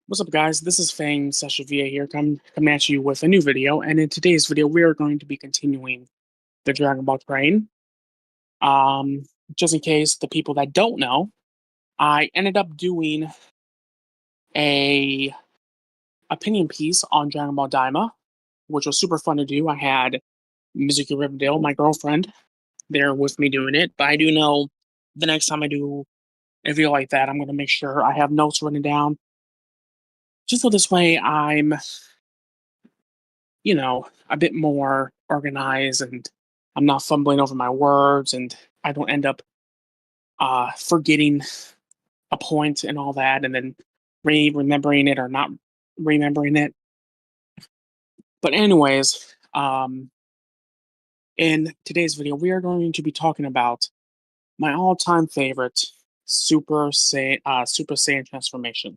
What's up, guys? This is Fang Seshavia here, coming at you with a new video. And in today's video, we are going to be continuing the Dragon Ball train. Um, just in case the people that don't know, I ended up doing a opinion piece on Dragon Ball Daima, which was super fun to do. I had Mizuki Riverdale, my girlfriend, there with me doing it. But I do know the next time I do a video like that, I'm going to make sure I have notes written down, just so this way I'm a bit more organized and I'm not fumbling over my words and I don't end up forgetting a point and all that and then remembering it or not remembering it. But anyways, in today's video, we are going to be talking about my all-time favorite Super Saiyan transformation.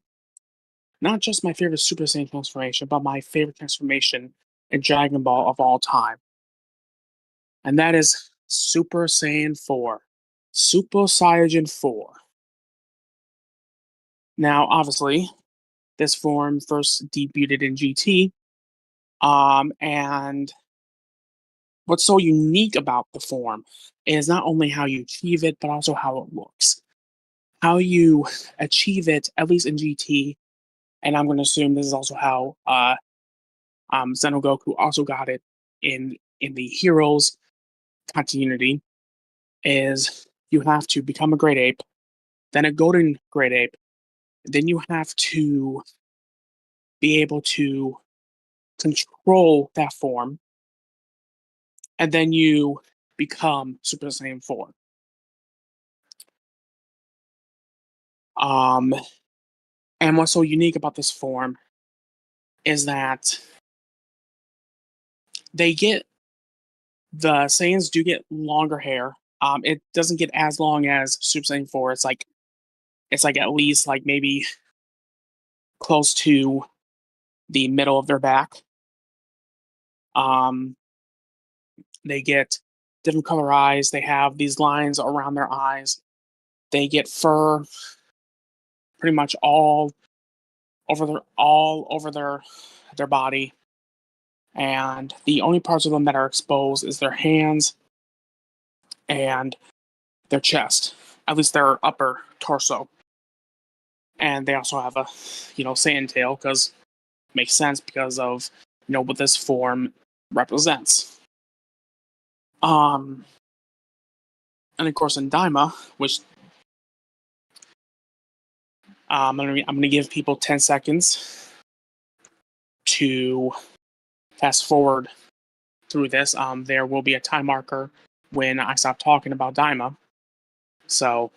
Not just my favorite Super Saiyan transformation, but my favorite transformation in Dragon Ball of all time. And that is Super Saiyan 4. Super Saiyan 4. Now, obviously, this form first debuted in GT. And what's so unique about the form is not only how you achieve it, but also how it looks. How you achieve it, at least in GT, and I'm going to assume this is also how Xenogoku also got it in the Heroes continuity, is you have to become a Great Ape, then a Golden Great Ape, then you have to be able to control that form, and then you become Super Saiyan 4. Um, and what's so unique about this form is that they get the Saiyans do get longer hair. It doesn't get as long as Super Saiyan 4. It's like at least like maybe close to the middle of their back. Um, they get different color eyes. They have these lines around their eyes. They get fur pretty much all over their body. And the only parts of them that are exposed is their hands and their chest, at least their upper torso. And they also have a, sand tail, because it makes sense because of, what this form represents. And of course in Daima, which I'm gonna give people 10 seconds to fast forward through this. There will be a time marker when I stop talking about Daima. So,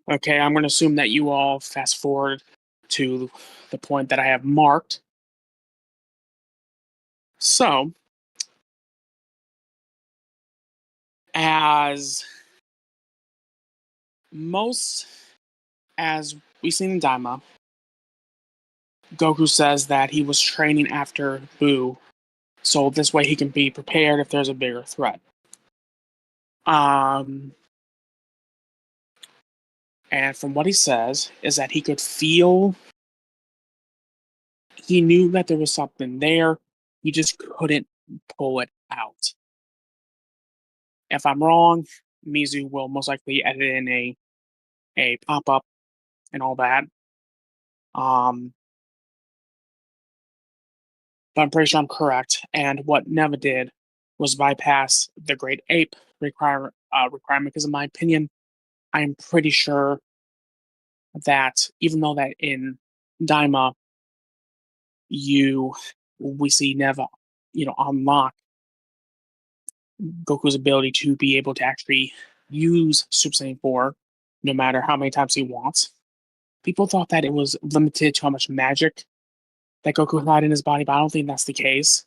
okay, I'm going to assume that you all fast forward to the point that I have marked. So, as as we've seen in Daima, Goku says that he was training after Buu, so this way he can be prepared if there's a bigger threat. And from what he says is that he could feel, he knew that there was something there, he just couldn't pull it out. If I'm wrong, Mizu will most likely edit in a pop up and all that. But I'm pretty sure I'm correct. And what Neva did was bypass the Great Ape requirement. Because in my opinion, I am pretty sure that even though that in Daima we see Neva, unlock Goku's ability to be able to actually use Super Saiyan 4 no matter how many times he wants. People thought that it was limited to how much magic that Goku had in his body, but I don't think that's the case.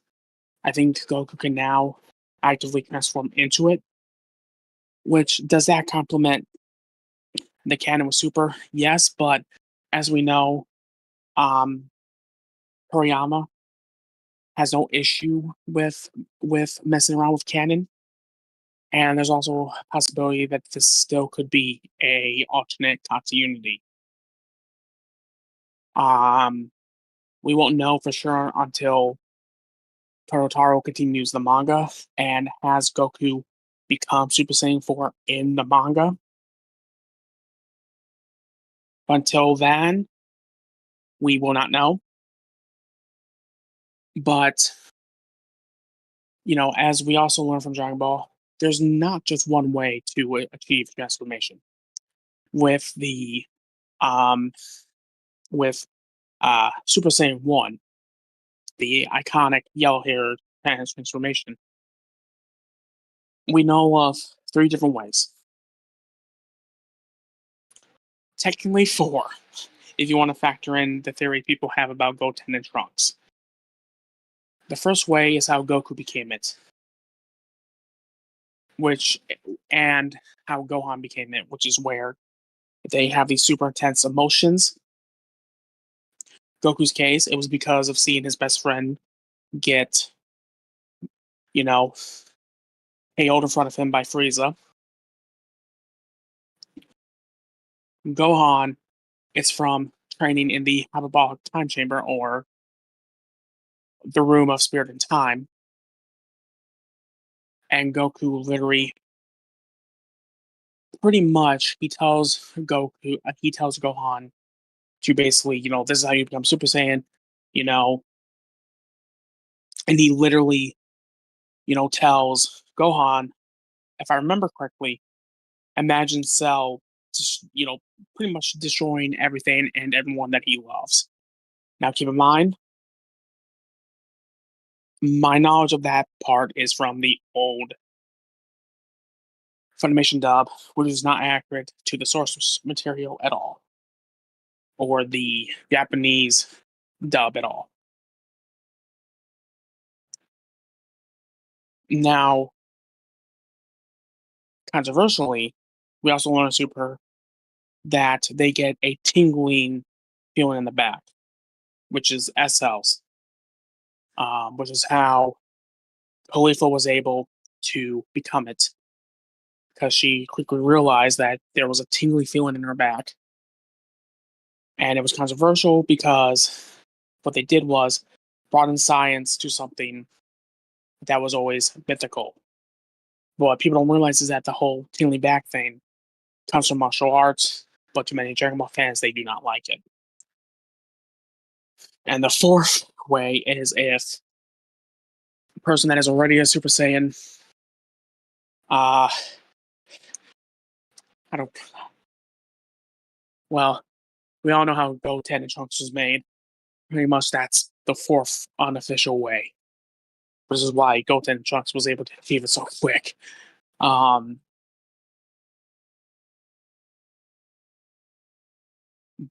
I think Goku can now actively transform into it. Which, does that complement the canon with Super? Yes, but as we know, um, Toriyama has no issue with messing around with canon. And there's also a possibility that this still could be a alternate continuity. Um, we won't know for sure until Totaro continues the manga and has Goku become Super Saiyan 4 in the manga. Until then, we will not know. But, as we also learn from Dragon Ball, there's not just one way to achieve transformation. With the um, with Super Saiyan 1, the iconic yellow-haired transformation, we know of three different ways. Technically four, if you want to factor in the theory people have about Goten and Trunks. The first way is how Goku became it, and how Gohan became it, which is where they have these super intense emotions. Goku's case, it was because of seeing his best friend get, you know, KO'd in front of him by Frieza. Gohan, it's from training in the hyperbolic time chamber, or the room of spirit and time. And Goku literally, pretty much, he tells Gohan to basically, this is how you become Super Saiyan, you know, and he literally, tells Gohan, if I remember correctly, imagine Cell just, pretty much destroying everything and everyone that he loves. Now, keep in mind, my knowledge of that part is from the old Funimation dub, which is not accurate to the source material at all, or the Japanese dub at all. Now, controversially, we also learn Super that they get a tingling feeling in the back, which is SL's, which is how Khalifa was able to become it, because she quickly realized that there was a tingly feeling in her back. And it was controversial because what they did was brought in science to something that was always mythical. What people don't realize is that the whole tingly back thing comes from martial arts, but to many Dragon Ball fans, they do not like it. And the fourth way is if a person that is already a Super Saiyan, I don't, well, we all know how Goten and Trunks was made. Pretty much that's the fourth unofficial way. This is why Goten and Trunks was able to achieve it so quick.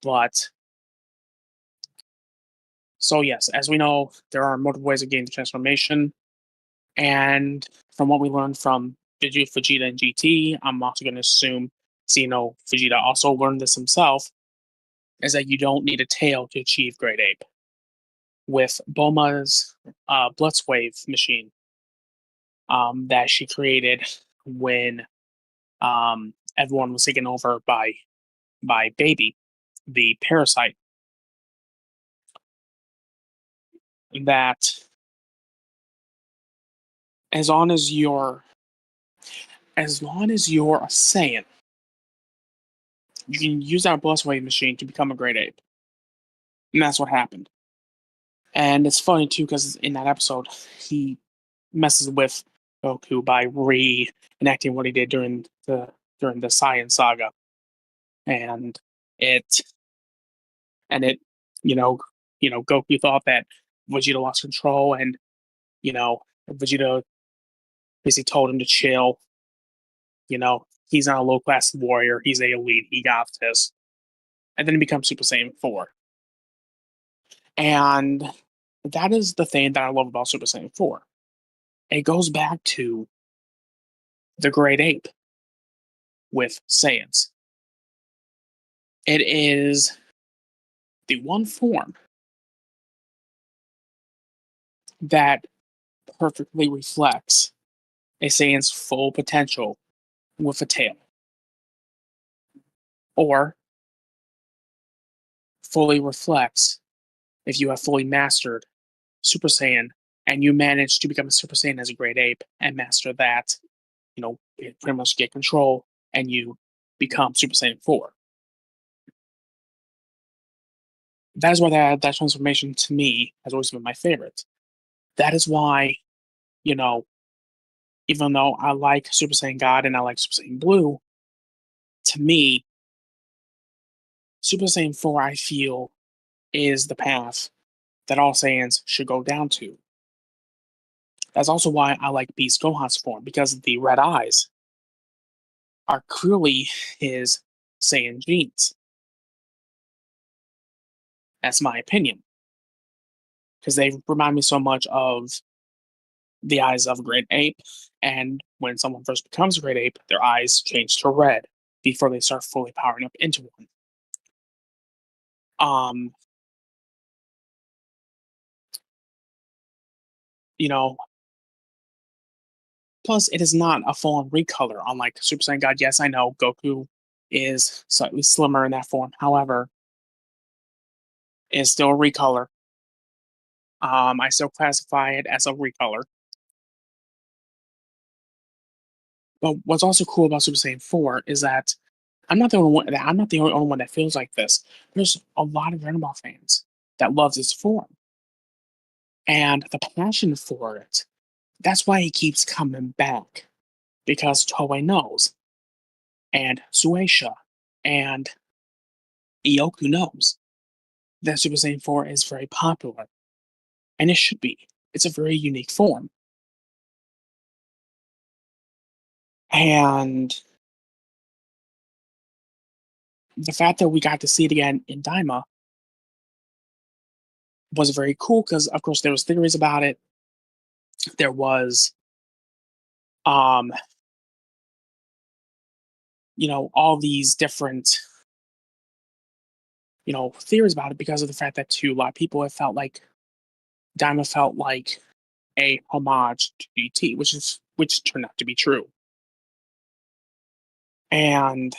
But so yes, as we know, there are multiple ways of gaining transformation, and from what we learned from Vegeta and GT, I'm also going to assume Vegeta also learned this himself, is that you don't need a tail to achieve Great Ape. With Bulma's Blitzwave machine that she created when everyone was taken over by Baby, the parasite, that as long as you're a Saiyan, you can use that Blitzwave machine to become a Great Ape. And that's what happened. And it's funny too, because in that episode, he messes with Goku by reenacting what he did during the Saiyan saga, and it Goku thought that Vegeta lost control, and Vegeta basically told him to chill. He's not a low class warrior; he's a elite. He got this, and then he becomes Super Saiyan 4. And that is the thing that I love about Super Saiyan 4. It goes back to the Great Ape with Saiyans. It is the one form that perfectly reflects a Saiyan's full potential with a tail, or fully reflects if you have fully mastered Super Saiyan and you manage to become a Super Saiyan as a great ape and master that, pretty much get control and you become Super Saiyan 4. That is why that transformation to me has always been my favorite. That is why, you know, even though I like Super Saiyan God and I like Super Saiyan Blue, to me, Super Saiyan 4, I feel, is the path that all Saiyans should go down to. That's also why I like Beast Gohan's form, because the red eyes are clearly his Saiyan genes. That's my opinion. Because they remind me so much of the eyes of a great ape. And when someone first becomes a great ape, their eyes change to red before they start fully powering up into one. Um, you know, plus it is not a full-on recolor, unlike Super Saiyan God. Yes, I know Goku is slightly slimmer in that form. However, it is still a recolor. I still classify it as a recolor. But what's also cool about Super Saiyan 4 is that I'm not the only one that feels like this. There's a lot of Dragon Ball fans that loves this form. And the passion for it. That's why he keeps coming back. Because Toei knows. And Sueisha and Ioku knows that Super Saiyan 4 is very popular. And it should be. It's a very unique form. And the fact that we got to see it again in Daima was very cool because, of course, there was theories about it. There was, um, all these different, theories about it because of the fact that, too, a lot of people have felt like Daima felt like a homage to GT, which turned out to be true. And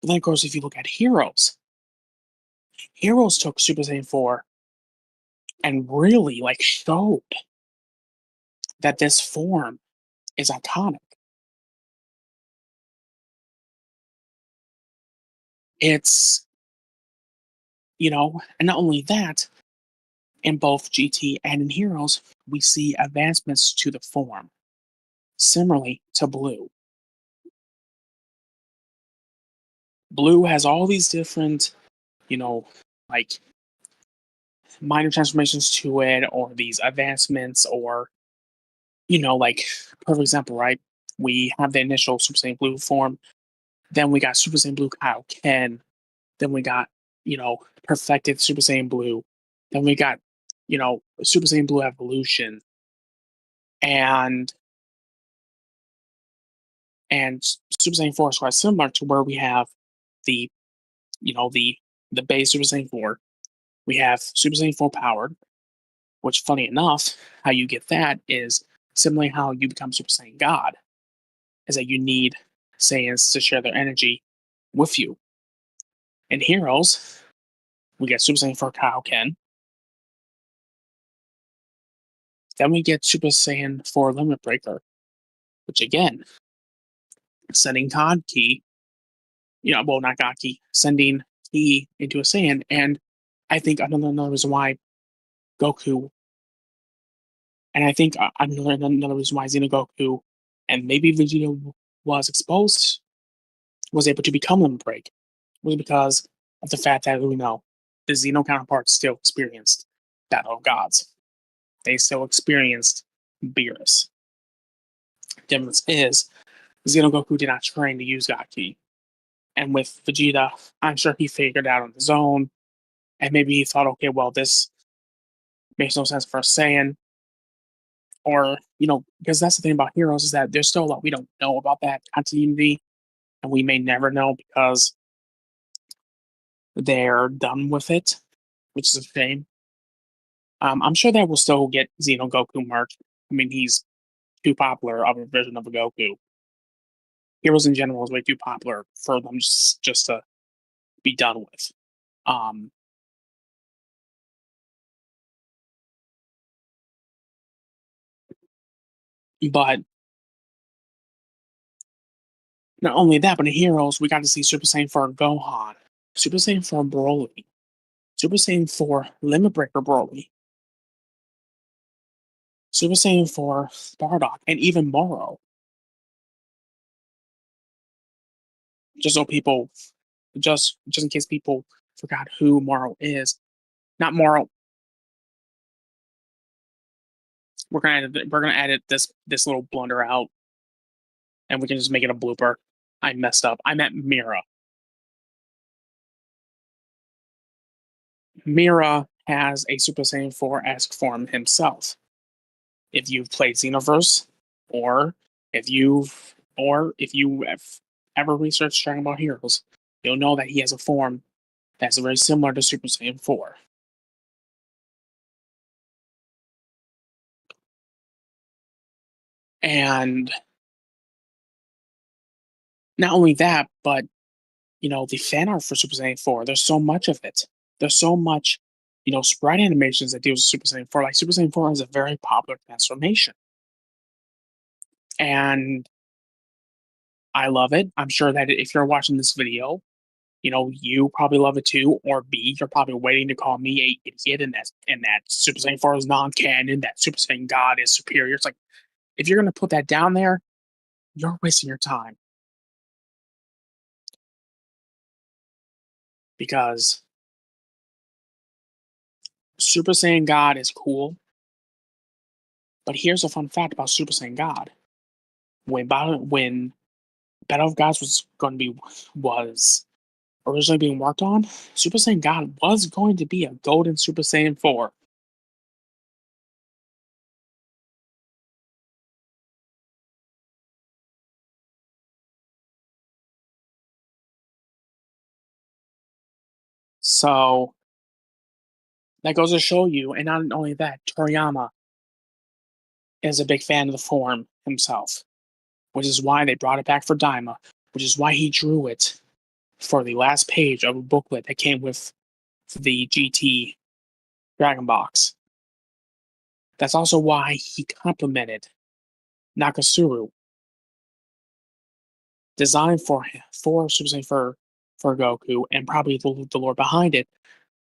then, of course, if you look at Heroes took Super Saiyan 4 and really showed that this form is iconic. It's and not only that, in both GT and in Heroes, we see advancements to the form, similarly to Blue. Blue has all these different, like minor transformations to it, or these advancements, or perfect example, right? We have the initial Super Saiyan Blue form, then we got Super Saiyan Blue Kaioken, then we got perfected Super Saiyan Blue, then we got Super Saiyan Blue Evolution, and Super Saiyan 4 is quite similar to where we have the the base Super Saiyan 4. We have Super Saiyan 4 powered, which funny enough, how you get that is similarly how you become Super Saiyan God, is that you need Saiyans to share their energy with you. In Heroes, we get Super Saiyan 4 Kaioken. Then we get Super Saiyan 4 Limit Breaker, which again, sending God Ki, not God Ki, sending Ki into a Saiyan. And I think another reason why Goku, and I think another reason why Xenogoku and maybe Vegeta was exposed, was able to become Limit Break, was because of the fact that we know the Xeno counterparts still experienced Battle of Gods. They still experienced Beerus. Difference is Xenogoku did not train to use God Ki. And with Vegeta, I'm sure he figured out on his own. And maybe he thought, okay, well, this makes no sense for a Saiyan. Or, because that's the thing about Heroes is that there's still a lot we don't know about that continuity. And we may never know because they're done with it, which is a shame. I'm sure that we'll still get Xenogoku merch. I mean, he's too popular of a version of a Goku. Heroes in general is way too popular for them just to be done with. Um, but not only that, but in Heroes, we got to see Super Saiyan 4 Gohan, Super Saiyan 4 Broly, Super Saiyan 4 Limit Breaker Broly, Super Saiyan 4 Bardock, and even Moro. Just so people, just in case people forgot who Moro is. Not Moro. We're gonna edit this little blunder out, and we can just make it a blooper. I messed up. I meant Mira. Mira has a Super Saiyan 4-esque form himself. If you've played Xenoverse, or if you have ever researched Dragon Ball Heroes, you'll know that he has a form that's very similar to Super Saiyan 4. And not only that, but the fan art for Super Saiyan 4, there's so much of it. There's so much, sprite animations that deals with Super Saiyan 4. Like Super Saiyan 4 is a very popular transformation. And I love it. I'm sure that if you're watching this video, you probably love it too. Or B, you're probably waiting to call me a idiot and that Super Saiyan 4 is non-canon, that Super Saiyan God is superior. It's like, if you're gonna put that down there, you're wasting your time. Because Super Saiyan God is cool. But here's a fun fact about Super Saiyan God. When Battle of Gods was originally being worked on, Super Saiyan God was going to be a Golden Super Saiyan 4. So that goes to show you, and not only that, Toriyama is a big fan of the form himself, which is why they brought it back for Daima, which is why he drew it for the last page of a booklet that came with the GT Dragon Box. That's also why he complimented Nakasuru, designed for Super Saiyan for Goku, and probably the lore behind it,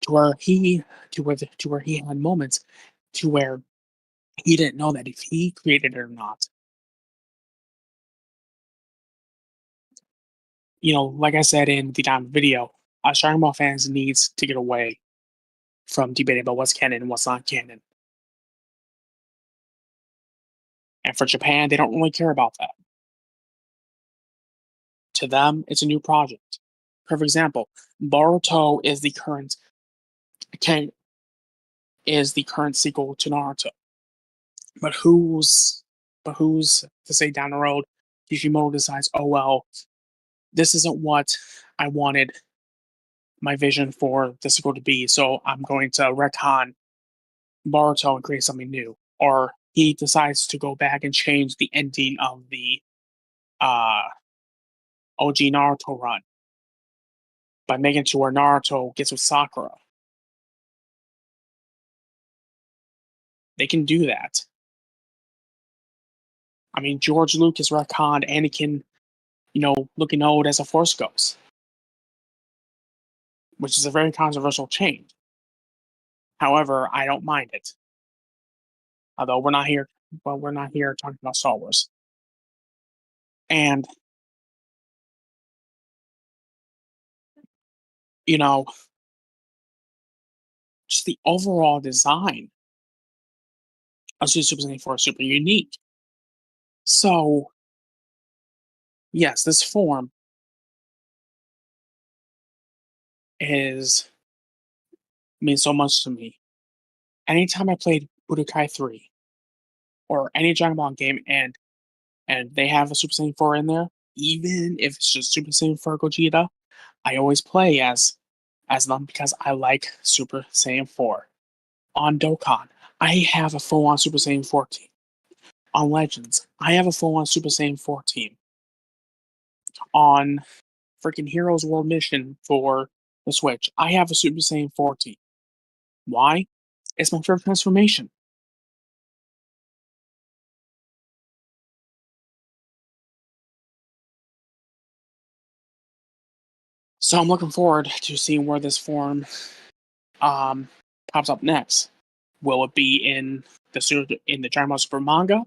to where he had moments to where he didn't know that if he created it or not. Like I said in the Diamond video, us Dragon Ball fans needs to get away from debating about what's canon and what's not canon. And for Japan, they don't really care about that. To them, it's a new project. For example, Boruto is the current sequel to Naruto. But who's to say down the road Kishimoto decides, oh well, this isn't what I wanted my vision for the sequel to be, so I'm going to retcon Boruto and create something new. Or he decides to go back and change the ending of the uh, OG Naruto run by making it to where Naruto gets with Sakura. They can do that. I mean, George Lucas retconned Anakin, looking old as a Force Ghost, which is a very controversial change. However, I don't mind it. Although we're not here talking about Star Wars. And just the overall design of Super Saiyan 4 is super unique. So, yes, this form means so much to me. Anytime I played Budokai 3 or any Dragon Ball game and they have a Super Saiyan 4 in there, even if it's just Super Saiyan 4 Gogeta, I always play as them because I like Super Saiyan 4. On Dokkan, I have a full-on Super Saiyan 4 team. on Legends. I have a full-on Super Saiyan 4 team. On freaking Heroes World Mission for the Switch, I have a Super Saiyan 4 team. Why? It's my favorite transformation. So I'm looking forward to seeing where this form pops up next. Will it be in the Dragon Ball Super manga?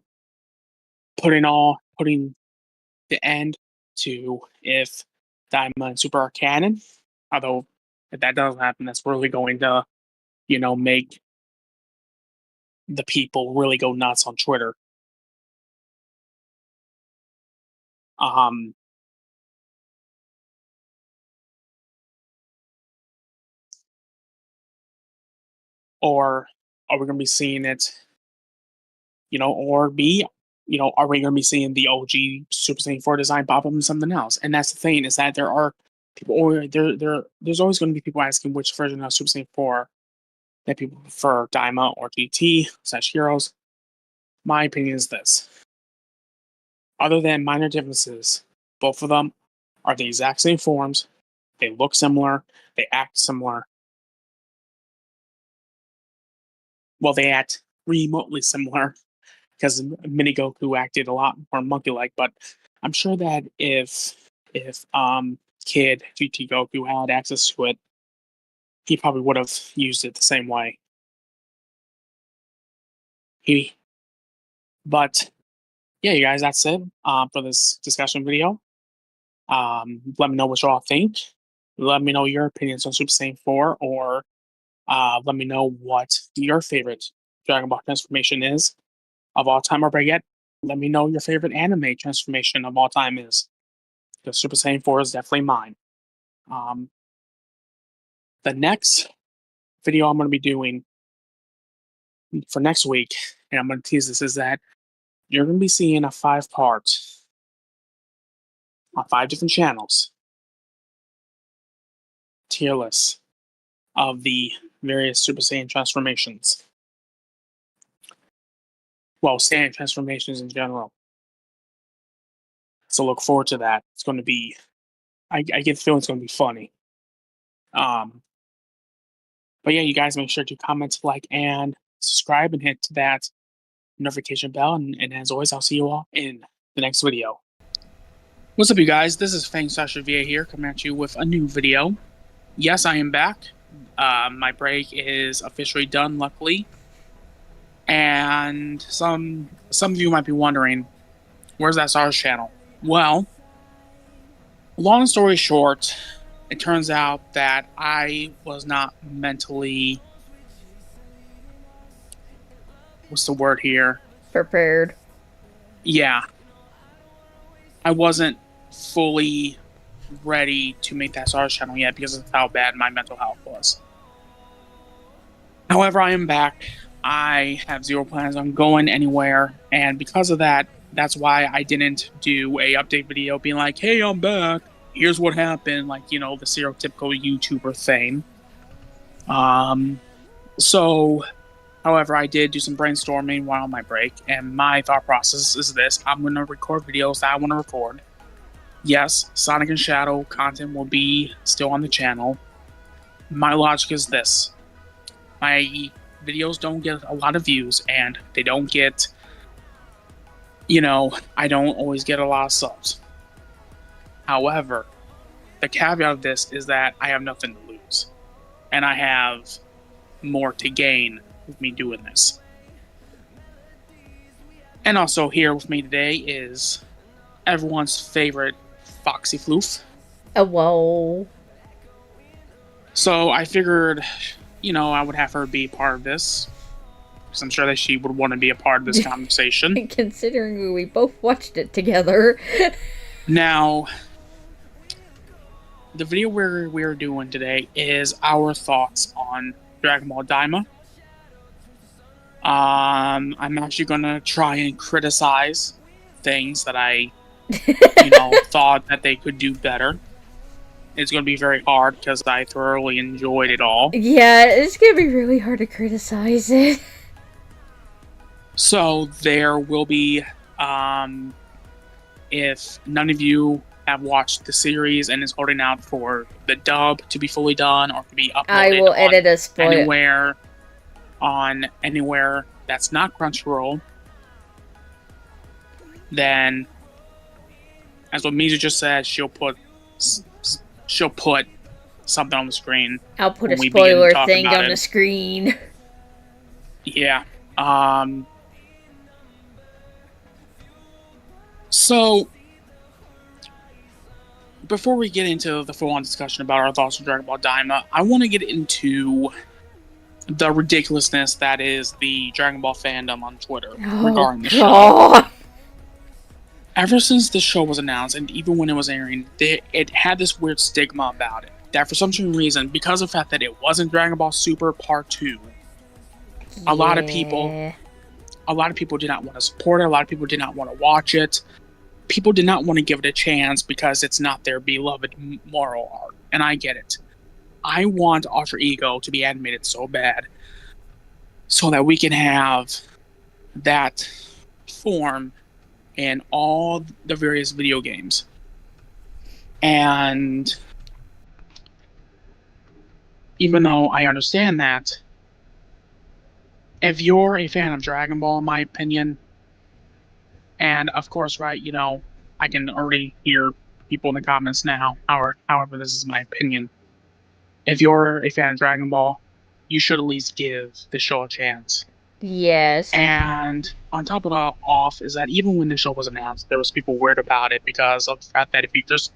Putting the end to if Daima and Super are canon. Although if that doesn't happen, that's really going to, make the people really go nuts on Twitter. Or are we going to be seeing it, or B, are we going to be seeing the OG Super Saiyan 4 design pop up in something else? And that's the thing, is that there are people, or there's always going to be people asking which version of Super Saiyan 4 that people prefer, Daima or GT/Heroes. My opinion is this. Other than minor differences, both of them are the exact same forms. They look similar. They act similar. Well, they act remotely similar because Mini Goku acted a lot more monkey-like. But I'm sure that if Kid GT Goku had access to it, he probably would have used it the same way. But yeah, you guys, that's it for this discussion video. Let me know what y'all think. Let me know your opinions on Super Saiyan 4, or let me know what your favorite Dragon Ball transformation is of all time, or better yet, let me know your favorite anime transformation of all time is. Because Super Saiyan 4 is definitely mine. The next video I'm going to be doing for next week, and I'm going to tease this, is that you're going to be seeing a 5-part on 5 different channels tier list of the various Super Saiyan transformations. Well, Saiyan transformations in general. So look forward to that. It's going to be, I get the feeling it's going to be funny. But yeah, you guys make sure to comment, like, and subscribe, and hit that notification bell. And as always, I'll see you all in the next video. What's up, you guys? This is Fang/VA here, coming at you with a new video. Yes, I am back. My break is officially done, luckily. And some of you might be wondering, where's that SARS channel? Well, long story short, it turns out that I was not mentally, what's the word here? Prepared. Yeah. I wasn't fully ready to make that SARS channel yet because of how bad my mental health was. However, I am back. I have zero plans on going anywhere, and because of that, that's why I didn't do a update video being like, hey, I'm back, here's what happened, like, the stereotypical YouTuber thing. So, however, I did do some brainstorming while on my break, and my thought process is this: I'm going to record videos that I want to record. Yes, Sonic and Shadow content will be still on the channel. My logic is this: my videos don't get a lot of views, and they don't get, I don't always get a lot of subs. However, the caveat of this is that I have nothing to lose, and I have more to gain with me doing this. And also here with me today is everyone's favorite Foxy Floof. Whoa. So I figured, I would have her be part of this, because I'm sure that she would want to be a part of this conversation. Considering we both watched it together. Now, the video we're doing today is our thoughts on Dragon Ball Daima. I'm actually going to try and criticize things that I, thought that they could do better. It's going to be very hard because I thoroughly enjoyed it all. Yeah, it's going to be really hard to criticize it. So there will be, if none of you have watched the series and is holding out for the dub to be fully done or to be I uploaded will edit a spoiler. anywhere that's not Crunchyroll, then, as what Mizu just said, she'll put something on the screen. I'll put a when we begin spoiler talking thing about on it. the screen. Yeah. So, before we get into the full-on discussion about our thoughts on Dragon Ball Daima, I want to get into the ridiculousness that is the Dragon Ball fandom on Twitter regarding the show. Ever since the show was announced, and even when it was airing, it had this weird stigma about it. That for some reason, because of the fact that it wasn't Dragon Ball Super Part 2, a lot of people did not want to support it. A lot of people did not want to watch it. People did not want to give it a chance because it's not their beloved moral arc. And I get it. I want Alter Ego to be animated so bad so that we can have that form in all the various video games. And even though I understand that, if you're a fan of Dragon Ball, in my opinion, and of course, right, I can already hear people in the comments now, however, this is my opinion. If you're a fan of Dragon Ball, you should at least give the show a chance. Yes. And on top of it off is that even when the show was announced, there was people weird about it because of the fact that if you just,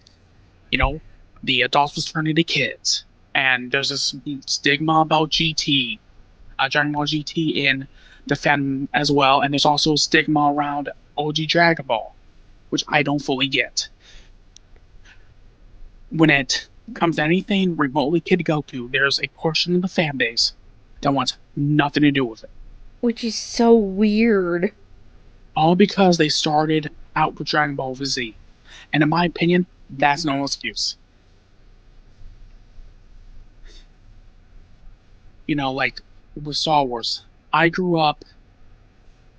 the adults was turning to kids. And there's this stigma about GT, Dragon Ball GT in the fandom as well. And there's also a stigma around OG Dragon Ball, which I don't fully get. When it comes to anything remotely Kid Goku, there's a portion of the fan base that wants nothing to do with it. Which is so weird. All because they started out with Dragon Ball Z. And in my opinion, that's no excuse. Like with Star Wars, I grew up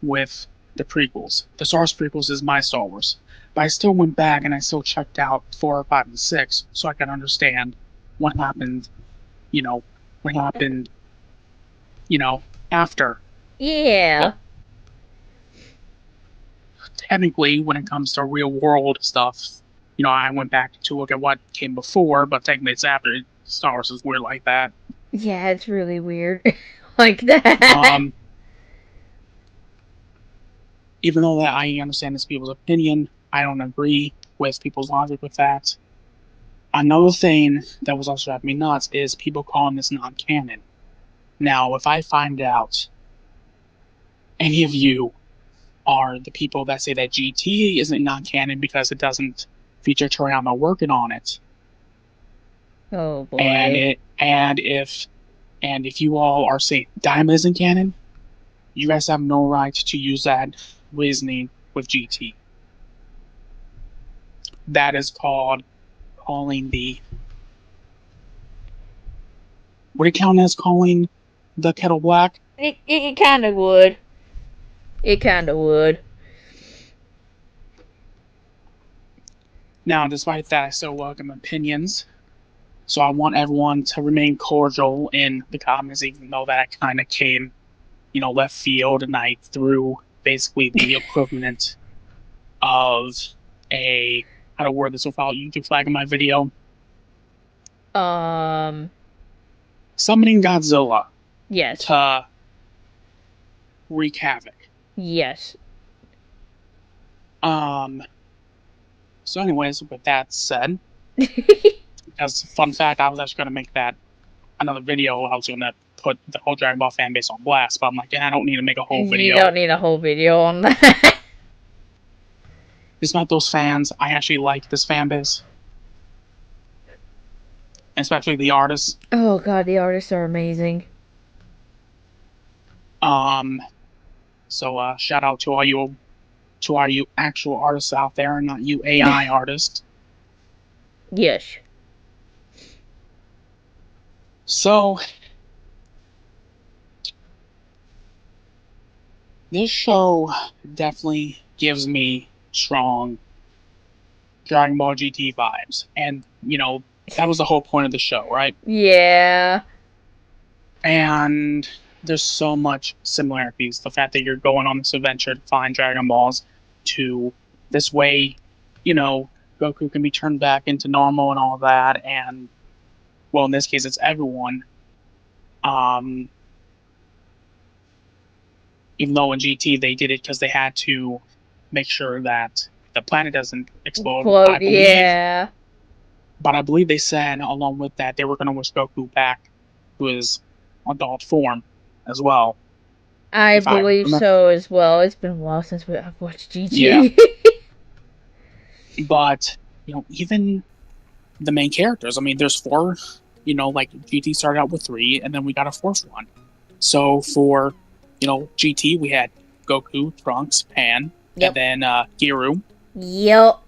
with the prequels. The Star Wars prequels is my Star Wars. But I still went back and I still checked out 4, 5, and 6 so I could understand what happened, what happened, after. Yeah. Technically, when it comes to real world stuff, I went back to look at what came before, but technically it's after. Star Wars is weird like that. Yeah, it's really weird. Like that. Even though that I understand this people's opinion, I don't agree with people's logic with that. Another thing that was also driving me nuts is people calling this non-canon. Now, if I find out any of you are the people that say that GT isn't non-canon because it doesn't feature Toriyama working on it, Oh boy. and if you all are saying Daima isn't canon, you guys have no right to use that reasoning with GT. That is called calling the... Would it count as calling the kettle black? It kind of would. It kind of would. Now, despite that, I still welcome opinions. So I want everyone to remain cordial in the comments, even though that kind of came, left field, and I threw basically the equivalent of how to word this without YouTube flagging my video. Summoning Godzilla. Yes. To wreak havoc. Yes. So anyways, with that said, as a fun fact, I was actually going to make that another video. I was going to put the whole Dragon Ball fan base on blast, but I'm like, I don't need to make a whole video. You don't need a whole video on that. Despite those fans, I actually like this fan base. Especially the artists. Oh god, the artists are amazing. So shout out to all you actual artists out there, and not you AI artists. Yes. So this show definitely gives me strong Dragon Ball GT vibes. And, that was the whole point of the show, right? Yeah. And there's so much similarities. The fact that you're going on this adventure to find Dragon Balls, to this way, Goku can be turned back into normal and all that. And, well, in this case, it's everyone. Um, Even though in GT they did it because they had to make sure that the planet doesn't explode, I Quote, believe. yeah. But I believe they said along with that they were going to wish Goku back to his adult form as well. I If I believe remember. so as well. It's been a while since I've watched GT. Yeah. But even the main characters. I mean, there's four. Like GT started out with three, and then we got a fourth one. So for GT, we had Goku, Trunks, Pan, Yep. and then Giru. Yep.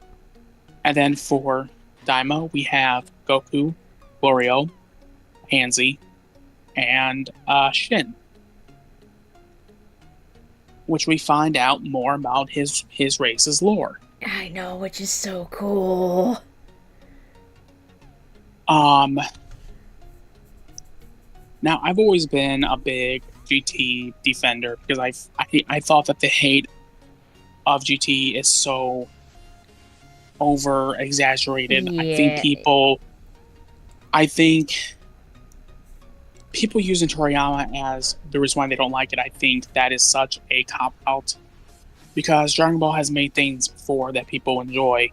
And then for Daima, we have Goku, Florio, Pansy, and Shin. Which we find out more about his race's lore. I know, which is so cool. Now I've always been a big GT defender because I thought that the hate of GT is so over exaggerated. Yeah. I think people using Toriyama as the reason why they don't like it, I think that is such a cop-out. Because Dragon Ball has made things before that people enjoy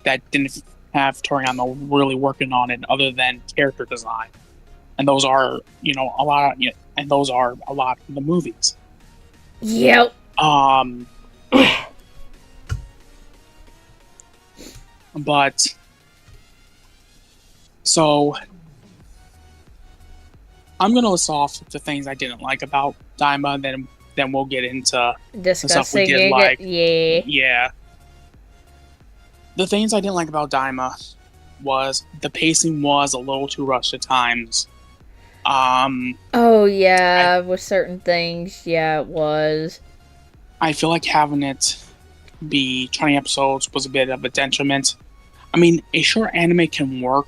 that didn't have Toriyama really working on it other than character design. And those are, a lot of, and those are a lot of the movies. Yep. But so I'm gonna list off the things I didn't like about Daima, then we'll get into discussing the stuff we did like. Yeah. Yeah. The things I didn't like about Daima was the pacing was a little too rushed at times. Oh yeah, with certain things, yeah, it was. I feel like having it be 20 episodes was a bit of a detriment. I mean, a short anime can work.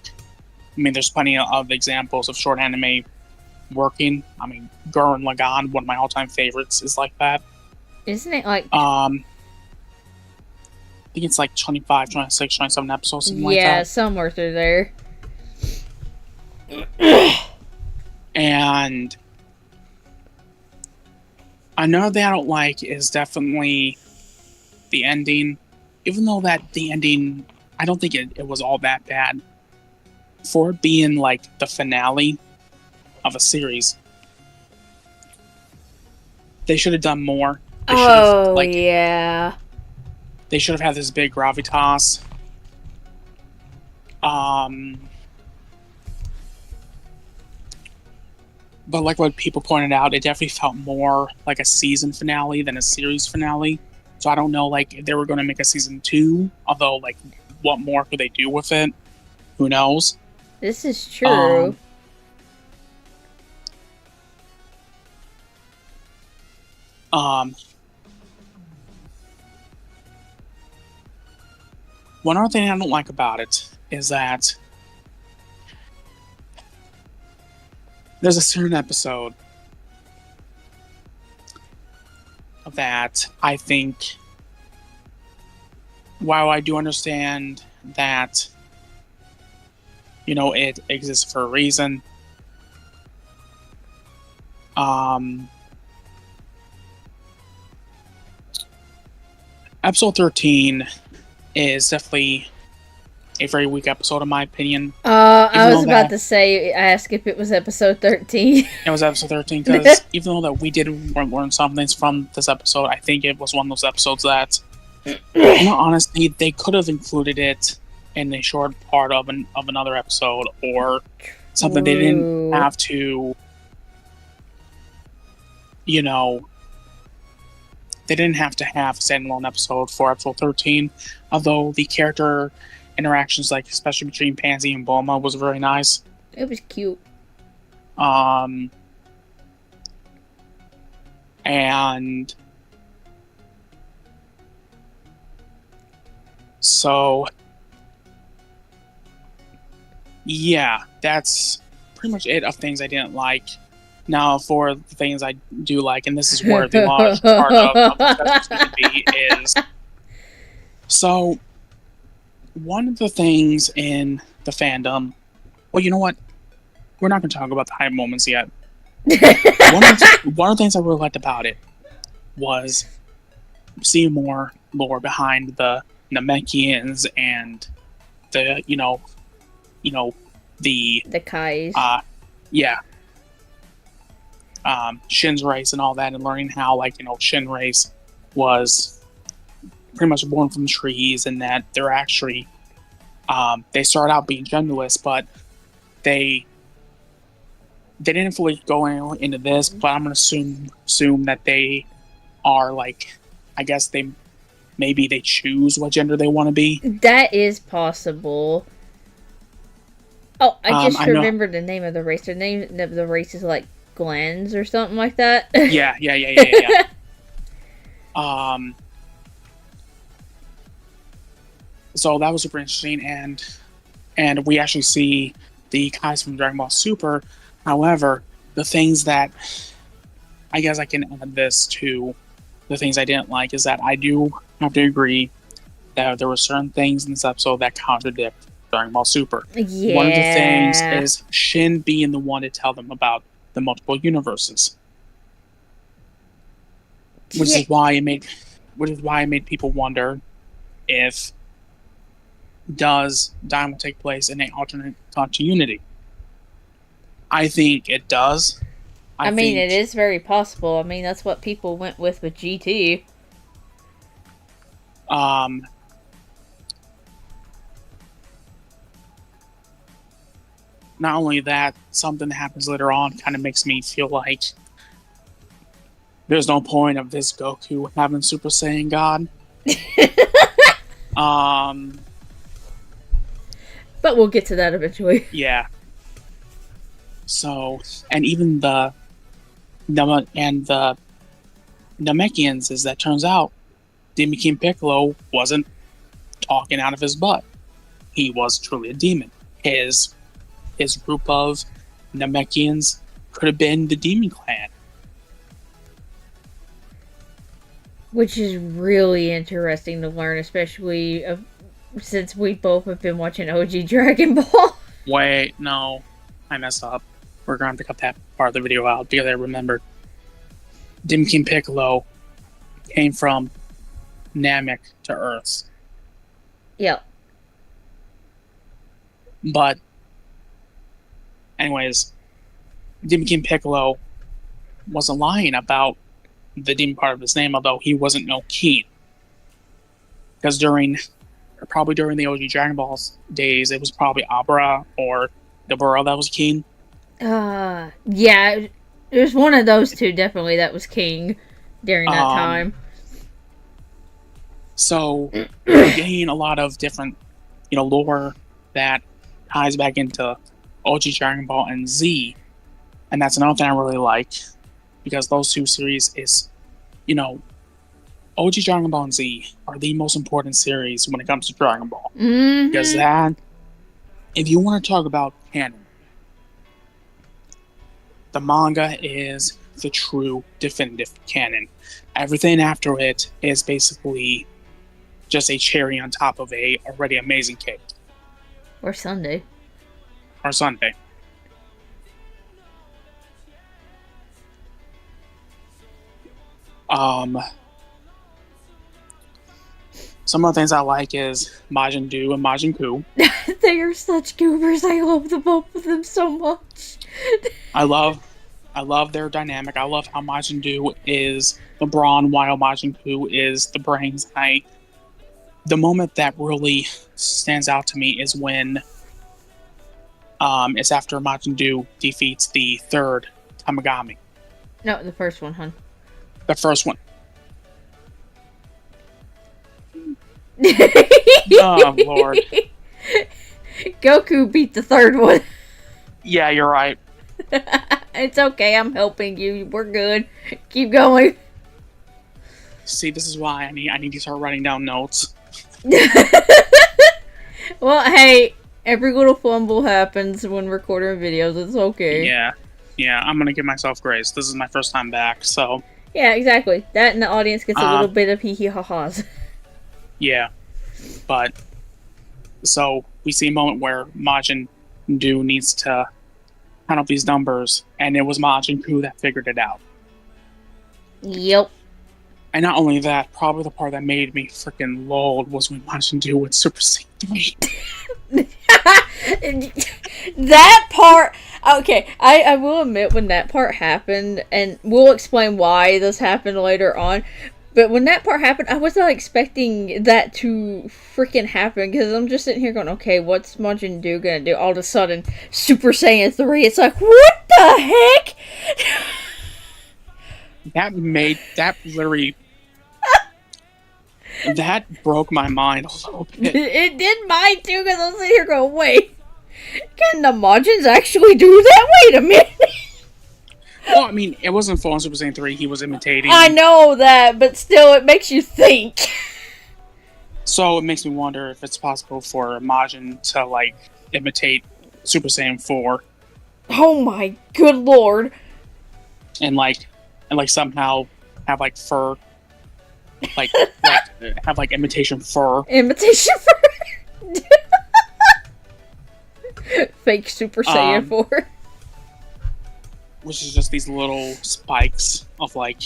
I mean, there's plenty of examples of short anime working. I mean, Gurren Lagann, one of my all-time favorites, is like that. Isn't it like... I think it's like 25, 26, 27 episodes, something like that. Yeah, somewhere through there. And another thing I don't like is definitely the ending. Even though that the ending, I don't think it was all that bad. For it being like the finale of a series, they should have done more. Yeah. They should have had this big gravitas. But like what people pointed out, it definitely felt more like a season finale than a series finale. So I don't know, like, if they were going to make a season 2, although, like, what more could they do with it? Who knows? This is true. One other thing I don't like about it is that there's a certain episode that I think, while I do understand that, it exists for a reason, episode 13 is definitely a very weak episode in my opinion. I was about to ask if it was episode 13. It was episode 13 because even though that we did learn some things from this episode, I think it was one of those episodes that, honestly, they could have included it in a short part of another episode or something. They didn't have to, they didn't have to have a standalone episode for episode 13, although the character interactions, like especially between Pansy and Bulma, was very nice. It was cute. And So, yeah, that's pretty much it of things I didn't like. Now, for the things I do like, and this is where the large part of the discussion is going to be, is so one of the things in the fandom. Well, you know what? We're not going to talk about the hype moments yet. One of the things I really liked about it was seeing more lore behind the Namekians and the the Kais. Shin's race and all that, and learning how Shin race was pretty much born from trees, and that they're actually they start out being genderless, but they didn't fully go into this, but I'm gonna assume that they are I guess maybe they choose what gender they want to be. That is possible. Oh, I just remembered the name of the race. The name of the race is like Glens or something like that. Yeah. So that was super interesting, and we actually see the guys from Dragon Ball Super. However, the things that I guess I can add this to the things I didn't like is that I do have to agree that there were certain things in this episode that contradict Dragon Ball Super. Yeah. One of the things is Shin being the one to tell them about the multiple universes, which is why it made people wonder if does Daimon take place in an alternate continuity. I think it does. I mean, it is very possible. I mean, that's what people went with GT. Not only that, something that happens later on kind of makes me feel like there's no point of this Goku having Super Saiyan God. But we'll get to that eventually. Yeah. So, and even the Namekians, as that turns out, Demon King Piccolo wasn't talking out of his butt. He was truly a demon. His group of Namekians could have been the Demon Clan. Which is really interesting to learn, especially since we both have been watching OG Dragon Ball. Wait, no. I messed up. We're going to have to cut that part of the video out because I remembered. Demon King Piccolo came from Namek to Earth. Yep. But, anyways, Demon King Piccolo wasn't lying about the demon part of his name, although he wasn't no king. Because probably during the OG Dragon Ball's days, it was probably Abra or Dabura that was king. Yeah, there's one of those two definitely that was king during that time. So we're getting a lot of different, lore that ties back into OG Dragon Ball and Z, and that's another thing I really like because those two series is, OG Dragon Ball and Z are the most important series when it comes to Dragon Ball. Mm-hmm. Because that, if you want to talk about canon, the manga is the true definitive canon. Everything after it is basically just a cherry on top of a already amazing cake. Or sundae. Some of the things I like is Majin Buu and Majin Buu. They are such goobers. I love the both of them so much. I love their dynamic. I love how Majin Buu is the brawn while Majin Buu is the brains. The moment that really stands out to me is when it's after Majin Buu defeats the third Tamagami. No, the first one, hon. The first one. Oh, Lord. Goku beat the third one. Yeah, you're right. It's okay, I'm helping you. We're good. Keep going. See, this is why I need to start writing down notes. Well, hey, every little fumble happens when recording videos. It's okay. Yeah, I'm gonna give myself grace. This is my first time back, so... Yeah, exactly. That and the audience gets a little bit of hee-hee-ha-has. Yeah, but... So, we see a moment where Majin Buu needs to count up these numbers, and it was Majin Buu that figured it out. Yep. And not only that, probably the part that made me freaking lulled was when Majin Buu went Super Saiyan 3. That part... Okay, I will admit when that part happened, and we'll explain why this happened later on, but when that part happened, I was not expecting that to freaking happen, because I'm just sitting here going, okay, what's Majin Buu gonna do? All of a sudden, Super Saiyan 3, it's like, what the heck? That literally... that broke my mind a little bit. It did mine too, because I'm sitting here going, wait, can the Majins actually do that? Wait a minute. Well, I mean, it wasn't full on Super Saiyan 3, he was imitating... I know that, but still, it makes you think. So it makes me wonder if it's possible for Majin to, like, imitate Super Saiyan 4. Oh my good lord. And somehow have, like, fur. Like, have, like, imitation fur. Imitation fur? Fake Super Saiyan 4. Which is just these little spikes of, like,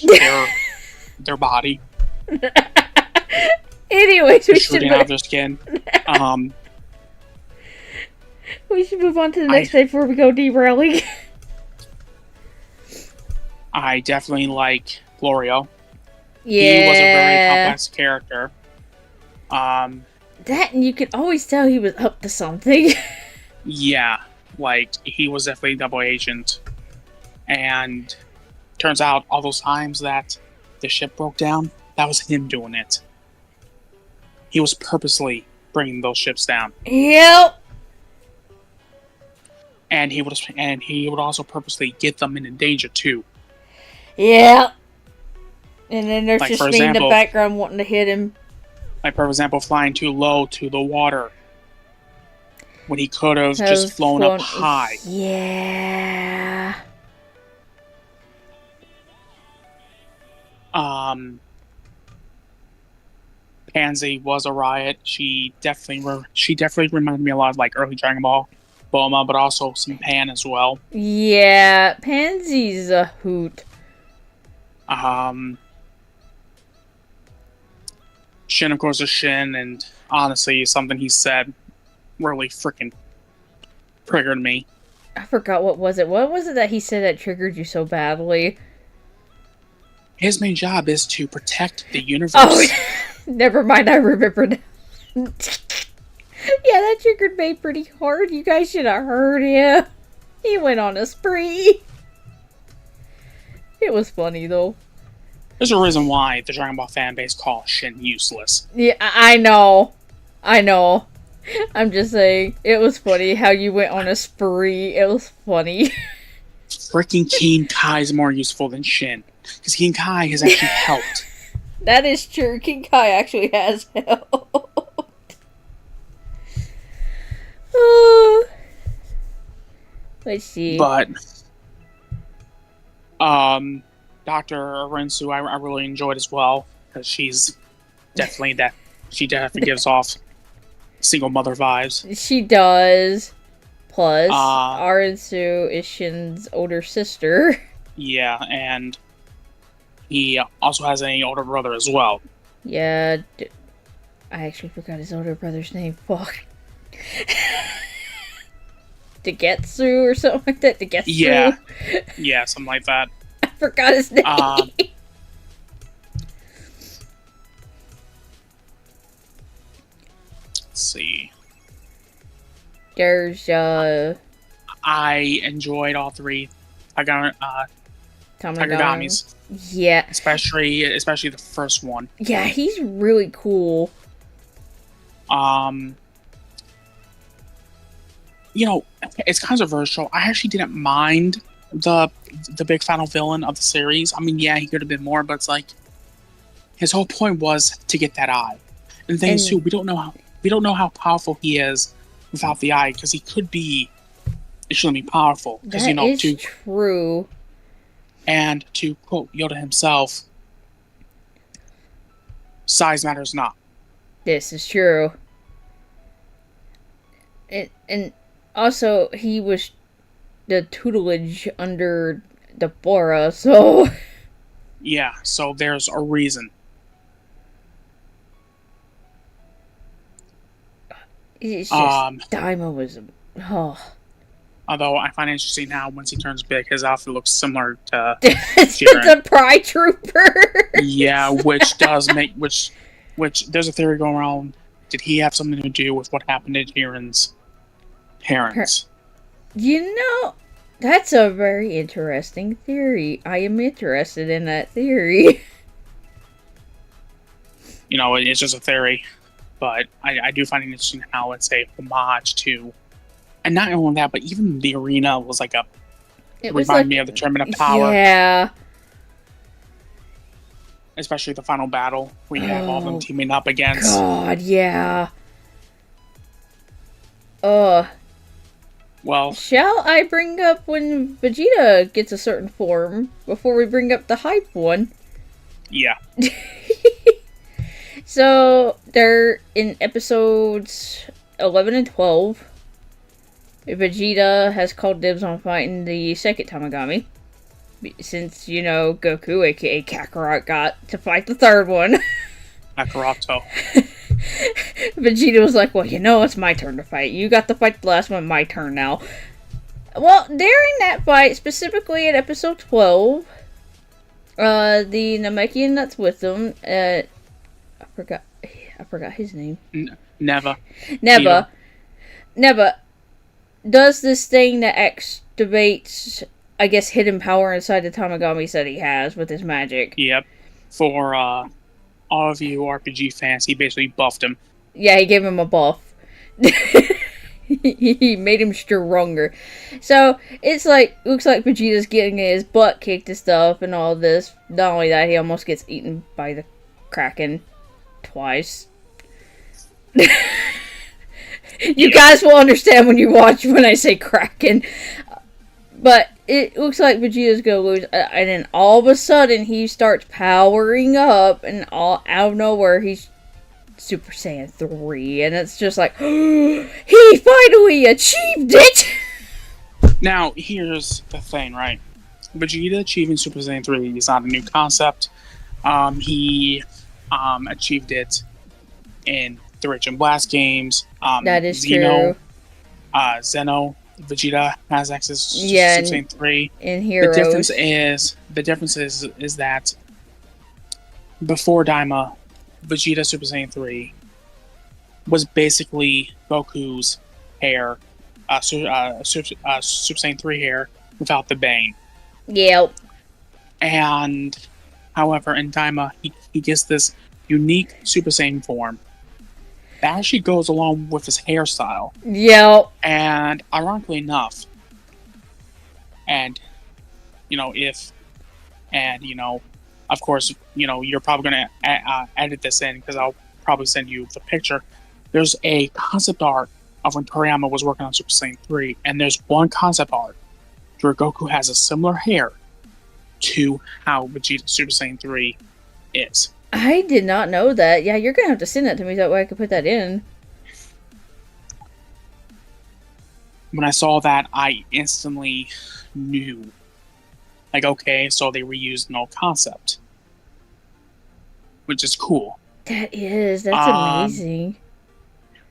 their body. Anyways, we should out of their skin. We should move on to the next day before we go derailing. I definitely like Florio. Yeah. He was a very complex character. That, and you could always tell he was up to something. Yeah, like, he was definitely a double agent. And turns out all those times that the ship broke down, that was him doing it. He was purposely bringing those ships down. Yep. And he would also purposely get them in danger too. Yeah. And then there's like, just for me example, in the background wanting to hit him. Like, for example, flying too low to the water. When he could have just flown up high. Yeah. Pansy was a riot. She definitely reminded me a lot of, like, early Dragon Ball Bulma, but also some Pan as well. Yeah, Pansy's a hoot. Shin, of course, is Shin, and honestly, something he said really freaking triggered me. I forgot what was it. What was it that he said that triggered you so badly? His main job is to protect the universe. Oh, never mind. I remembered. Yeah, that triggered me pretty hard. You guys should have heard him. He went on a spree. It was funny, though. There's a reason why the Dragon Ball fan base calls Shin useless. Yeah, I know. I know. I'm just saying, it was funny how you went on a spree. It was funny. Freaking King Kai is more useful than Shin. Because King Kai has actually helped. That is true. King Kai actually has helped. Let's see. But, Dr. Rensu, I really enjoyed as well. Because she's definitely she definitely gives off single mother vibes. She does. Plus, Arensu is Shin's older sister. Yeah, and he also has an older brother as well. Yeah, I actually forgot his older brother's name. Fuck. Degetsu or something like that. Degetsu. Yeah, something like that. I forgot his name. Let's see. There's I enjoyed all three Takagamis. Yeah. Especially the first one. Yeah, he's really cool. You know, it's controversial. I actually didn't mind the big final villain of the series. I mean, yeah, he could have been more, but it's like his whole point was to get that eye. And the thing is, And- too, we don't know how powerful he is without the eye, because he could be extremely powerful. Because That is true. And to quote Yoda himself, size matters not. This is true. And also, he was the tutelage under Deborah, so... Yeah, so there's a reason. It's just... Daima was... Oh. Although I find it interesting how once he turns big, his outfit looks similar to the Pride Trooper. Yeah, which does make which there's a theory going around. Did he have something to do with what happened to Jiren's parents? You know, that's a very interesting theory. I am interested in that theory. You know, it's just a theory, but I do find it interesting how it's a homage to. And not only that, but even the arena was like It reminded me of the Tournament of Power. Yeah. Especially the final battle, where you have all of them teaming up against. God, yeah. Well, shall I bring up when Vegeta gets a certain form before we bring up the hype one? Yeah. So, they're in episodes 11 and 12. Vegeta has called dibs on fighting the second Tamagami. Since, you know, Goku, aka Kakarot, got to fight the third one. Kakaroto. Vegeta was like, well, you know, it's my turn to fight. You got to fight the last one, my turn now. Well, during that fight, specifically in episode 12, the Namekian that's with them, I forgot his name. Neva. Neva does this thing that activates, I guess, hidden power inside the Tamagamis that he has with his magic. Yep. For all of you RPG fans, he basically buffed him. Yeah, he gave him a buff. He made him stronger. So, it's like, looks like Vegeta's getting his butt kicked and stuff and all this. Not only that, he almost gets eaten by the Kraken twice. You guys will understand when you watch when I say Kraken. But it looks like Vegeta's gonna lose, and then all of a sudden he starts powering up, and all out of nowhere he's Super Saiyan 3, and it's just like, he finally achieved it! Now, here's the thing, right? Vegeta achieving Super Saiyan 3 is not a new concept. He achieved it in the Rage and Blast games. That is true. Zeno, Vegeta has access to Super Saiyan 3. In Heroes. The difference is that before Daima, Vegeta Super Saiyan 3 was basically Goku's hair, Super Saiyan 3 hair without the bane. Yep. And, however, in Daima, he gets this unique Super Saiyan form that actually goes along with his hairstyle. Yep. And, ironically enough, and, you know, of course, you know, you're probably going to edit this in because I'll probably send you the picture. There's a concept art of when Toriyama was working on Super Saiyan 3, and there's one concept art where Goku has a similar hair to how Vegeta Super Saiyan 3 is. I did not know that. Yeah, you're going to have to send that to me so that way I can put that in. When I saw that, I instantly knew. Like, okay, so they reused an old concept. Which is cool. That's amazing.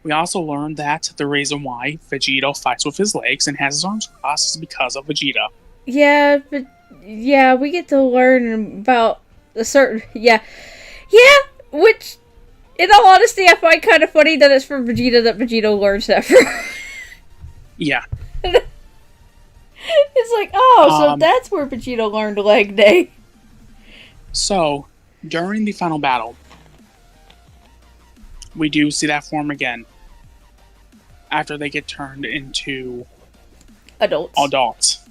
We also learned that the reason why Vegeta fights with his legs and has his arms crossed is because of Vegeta. Yeah, but yeah, we get to learn about a certain which in all honesty I find kind of funny that it's from Vegeta that Vegeta learns that from. Yeah. It's like, so that's where Vegeta learned Leg Day. So, during the final battle, we do see that form again. After they get turned into adults.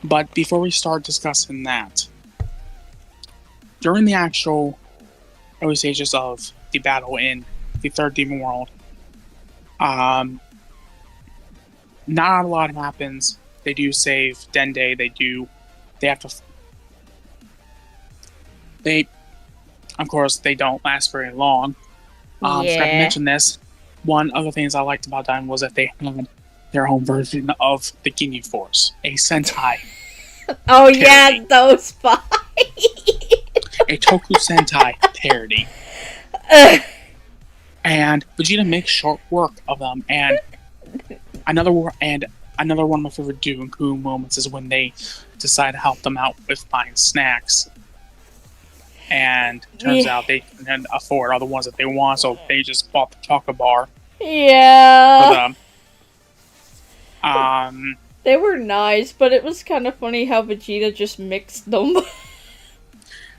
But before we start discussing that, during the actual early stages of the battle in the third demon world. Not a lot happens. They do save Dende. They have to. They, of course, they don't last very long. Forgot to mention this. One of the things I liked about them was that they had their own version of the Ginyu Force, a Sentai. Oh parody. Yeah, those five. A Toku Sentai parody. And Vegeta makes short work of them. And another one of my favorite Dooku moments is when they decide to help them out with buying snacks. And it turns out they can afford all the ones that they want, so they just bought the chocolate bar. Yeah. For them. They were nice, but it was kind of funny how Vegeta just mixed them.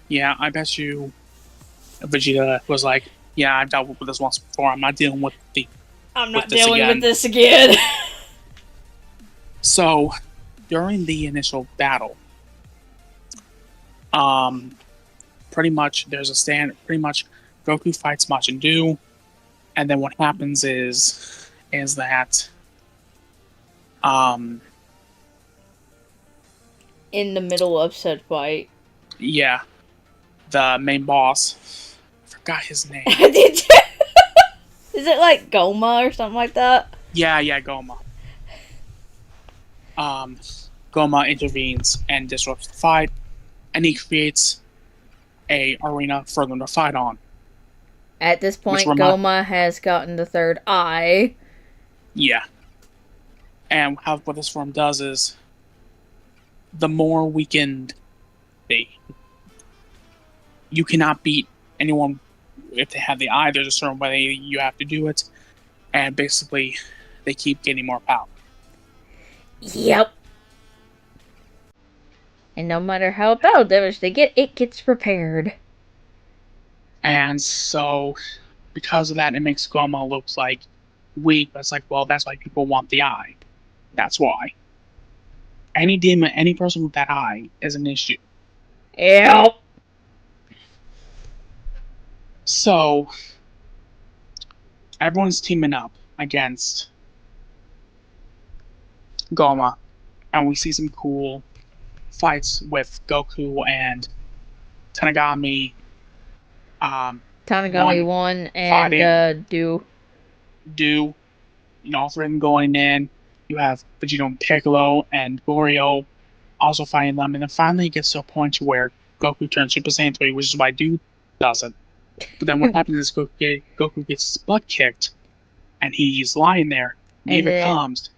Yeah, I bet you Vegeta was like, yeah, I've dealt with this once before. I'm not dealing with this again. So, during the initial battle, pretty much there's a stand. Pretty much, Goku fights Majin Buu, and then what happens is that in the middle of said fight, yeah, the main boss, I forgot his name. Did you? Is it like Goma or something like that? Yeah, Goma. Goma intervenes and disrupts the fight, and he creates a arena for them to fight on. At this point, Goma has gotten the third eye. Yeah. And what this form does is, the more weakened you cannot beat anyone if they have the eye. There's a certain way you have to do it, and basically, they keep getting more power. Yep. And no matter how battle damage they get, it gets repaired. And so, because of that, it makes Goma look like weak. But it's like, well, that's why people want the eye. That's why. Any demon, any person with that eye is an issue. Yep. So, everyone's teaming up against Goma, and we see some cool fights with Goku and Tanigami. Tanigami 1 and Do. All three of them going in. You have Vegeta and Piccolo and Goryo also fighting them, and then finally it gets to a point where Goku turns Super Saiyan 3, which is why Do doesn't. But then what happens is Goku gets his butt kicked, and he's lying there. And Eva comes,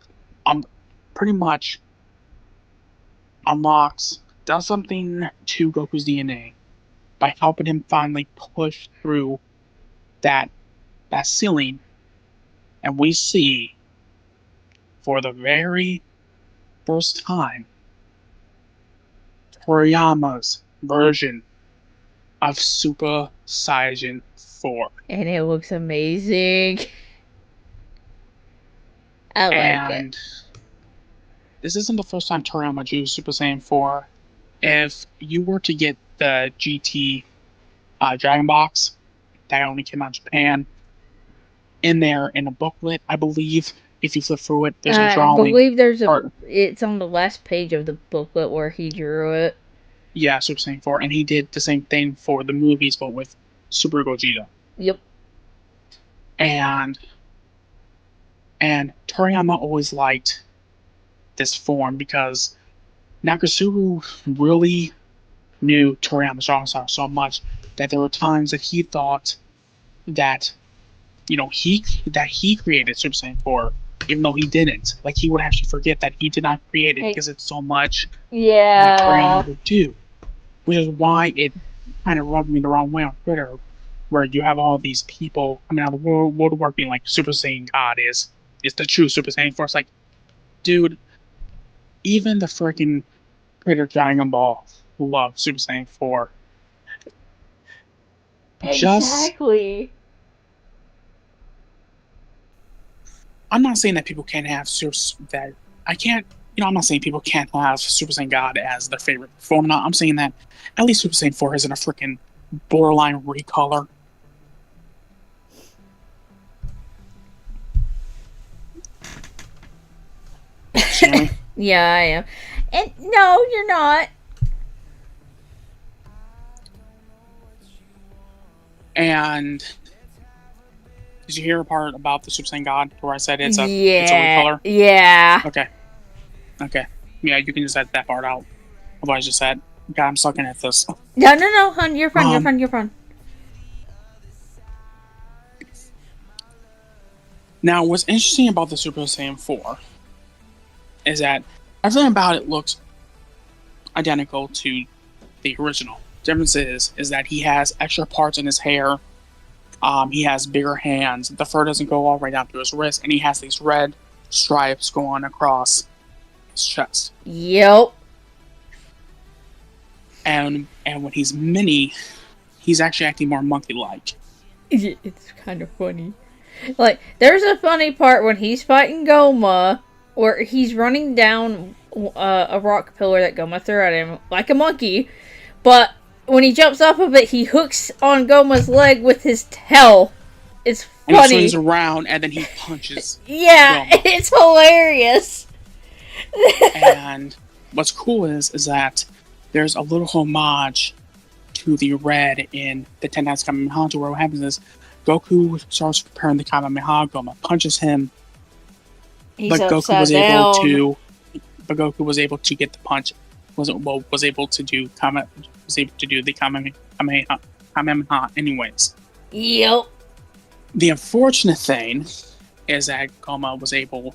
pretty much does something to Goku's DNA by helping him finally push through that ceiling, and we see, for the very first time, Toriyama's version of Super Saiyan 4. And it looks amazing. I like it. This isn't the first time Toriyama used Super Saiyan 4. If you were to get the GT Dragon Box that only came out in Japan, in there in a booklet, I believe, if you flip through it, there's a drawing. I believe it's on the last page of the booklet where he drew it. Yeah, Super Saiyan 4, and he did the same thing for the movies, but with Super Gogeta. Yep. And Toriyama always liked this form because Nagasuru really knew Toriyama's strong style so much that there were times that he thought that, he created Super Saiyan 4, even though he didn't. Like, he would actually forget that he did not create it because it's so much that Toriyama would do. Which is why it kind of rubbed me the wrong way on Twitter, where you have all these people coming out of the World of War being like, Super Saiyan God is the true Super Saiyan 4. It's like, dude, even the freaking creator of Dragon Ball loved Super Saiyan 4. Exactly. I'm not saying that people can't have I'm not saying people can't have Super Saiyan God as their favorite form. I'm saying that at least Super Saiyan 4 isn't a freaking borderline recolor. You hear me? Yeah, I am. And no, you're not. And did you hear a part about the Super Saiyan God where I said it's a Yeah. recolor? Yeah. Okay. Okay. Yeah, you can just edit that part out. Of what I just said. God, I'm sucking at this. No, hon. You're fine. You're Um, fine. You're fine. Now, what's interesting about the Super Saiyan 4 is that everything about it looks identical to the original. Difference is that he has extra parts in his hair. He has bigger hands. The fur doesn't go all right down to his wrist, and he has these red stripes going across his chest. Yep. And when he's mini, he's actually acting more monkey-like. It's kind of funny. Like, there's a funny part when he's fighting Goma, where he's running down a rock pillar that Goma threw at him, like a monkey, but when he jumps off of it, he hooks on Goma's leg with his tail. It's funny. And he swings around, and then he punches Yeah, Goma. it's hilarious. And what's cool is that there's a little homage to the red in the Ten Knights Kamehameha, where what happens is Goku starts preparing the Kamehameha, Goma punches him, He's but upside Goku down. was able to get the punch. Was able to do the Kamehameha anyways. Yep. The unfortunate thing is that Goma was able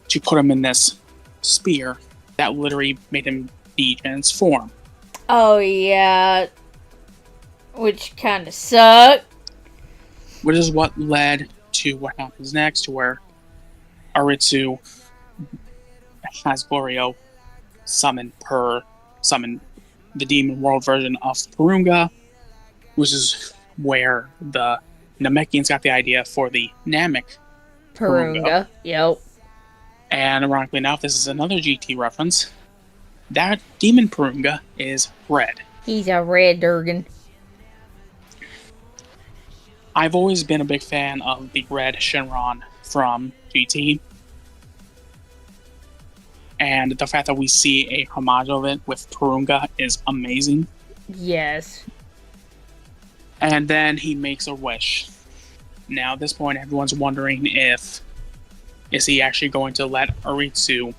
to put him in this spear that literally made him de-transform. Oh, yeah. Which kind of sucked. Which is what led to what happens next, to where Aritsu has Glorio summon the Demon World version of Purunga, which is where the Namekians got the idea for the Namek Purunga. Yep. And ironically enough, this is another GT reference. That Demon Purunga is red. He's a red Durgan. I've always been a big fan of the red Shenron from GT. And the fact that we see a homage of it with Purunga is amazing. Yes. And then he makes a wish. Now, at this point, everyone's wondering is he actually going to let Aritsu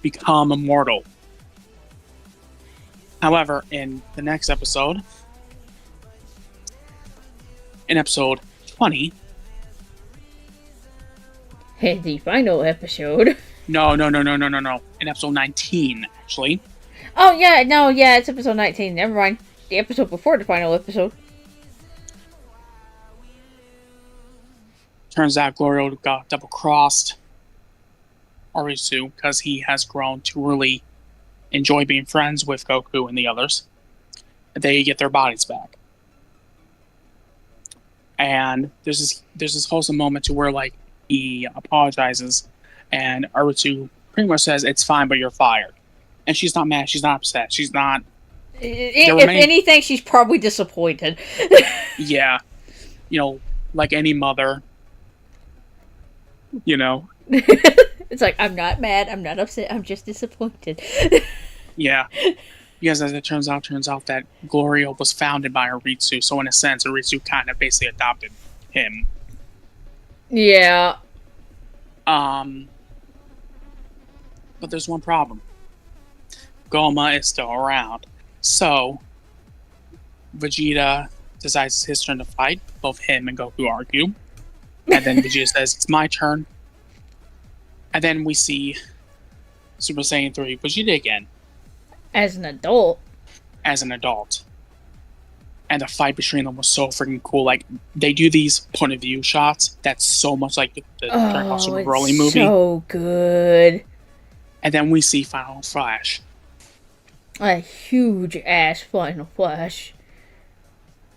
become immortal? However, in the next episode, in episode 20, The final episode. No. In episode 19, actually. Oh, yeah, no, yeah, it's episode 19. Never mind. The episode before the final episode. Turns out Glorio got double-crossed Aritsu because he has grown to really enjoy being friends with Goku and the others. They get their bodies back. And there's this wholesome moment to where, like, he apologizes, and Aritsu pretty much says, "It's fine, but you're fired." And she's not mad. She's not upset. She's not. If anything, she's probably disappointed. Yeah, like any mother. It's like, I'm not mad. I'm not upset. I'm just disappointed. Yeah. Because as it turns out that Glorio was founded by Aritsu, so in a sense, Aritsu kind of basically adopted him. Yeah. But there's one problem. Goma is still around. So, Vegeta decides it's his turn to fight. Both him and Goku argue. And then Vegeta says, "It's my turn." And then we see Super Saiyan 3 Vegeta again. As an adult. As an adult. And the fight between them was so freaking cool. Like, they do these point of view shots that's so much like the Dragon Ball Super Broly movie. So good. And then we see Final Flash. A huge ass Final Flash.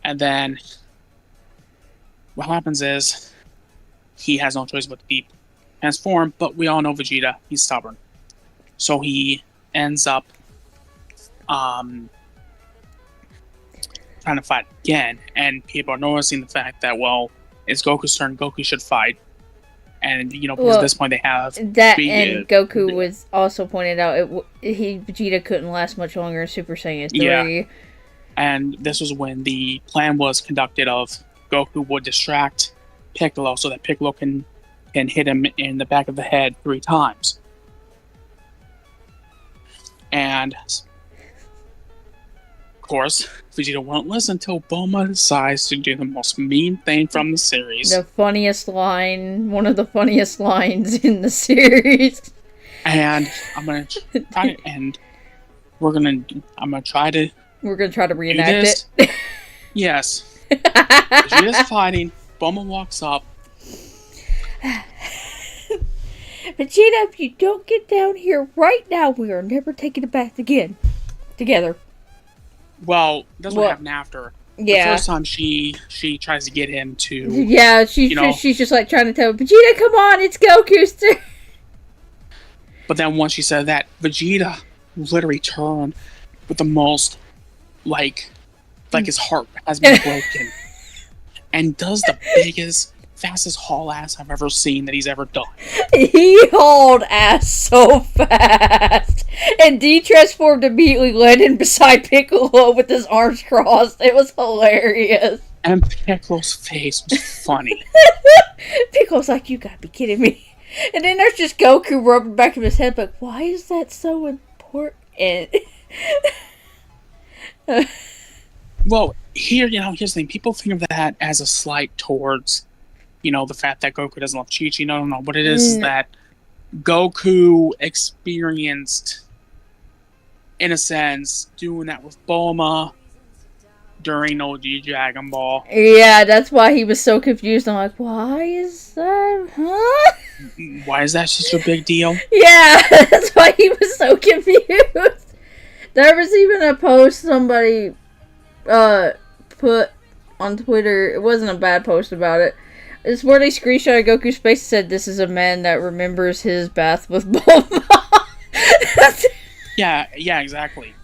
And then what happens is he has no choice but to be transformed, but we all know Vegeta, he's stubborn. So he ends up trying to fight again, and people are noticing the fact that, well, it's Goku's turn, Goku should fight. And because at this point they have that, and Goku was also pointed out Vegeta couldn't last much longer in Super Saiyan 3. Yeah. And this was when the plan was conducted of Goku would distract Piccolo so that Piccolo can hit him in the back of the head 3 times. And of course, Vegeta won't listen until Bulma decides to do the most mean thing from the series. The funniest line, one of the funniest lines in the series. And I'm gonna try to end. We're gonna try to reenact it. Yes. Vegeta's fighting. Bulma walks up. Vegeta, if you don't get down here right now, we are never taking a bath again. Together. Well, that's what happened after. Yeah. The first time she tries to get him to... Yeah, she's just like trying to tell Vegeta, come on, it's Goku's turn. But then once she said that, Vegeta literally turned with the most, like his heart has been broken. And does the biggest, fastest haul ass I've ever seen that he's ever done. He hauled ass so fast. And D-Transformed immediately led in beside Piccolo with his arms crossed. It was hilarious. And Piccolo's face was funny. Piccolo's like, you gotta be kidding me. And then there's just Goku rubbing the back of his head, but why is that so important? Well, here's the thing. People think of that as a slight towards, the fact that Goku doesn't love Chi-Chi. No. What it is that Goku experienced, in a sense, doing that with Bulma during OG Dragon Ball. Yeah, that's why he was so confused. I'm like, why is that? Huh? Why is that such a big deal? Yeah, that's why he was so confused. There was even a post somebody put on Twitter. It wasn't a bad post about it. It's where they screenshot Goku's face and said, "This is a man that remembers his bath with Bulma." Yeah, exactly.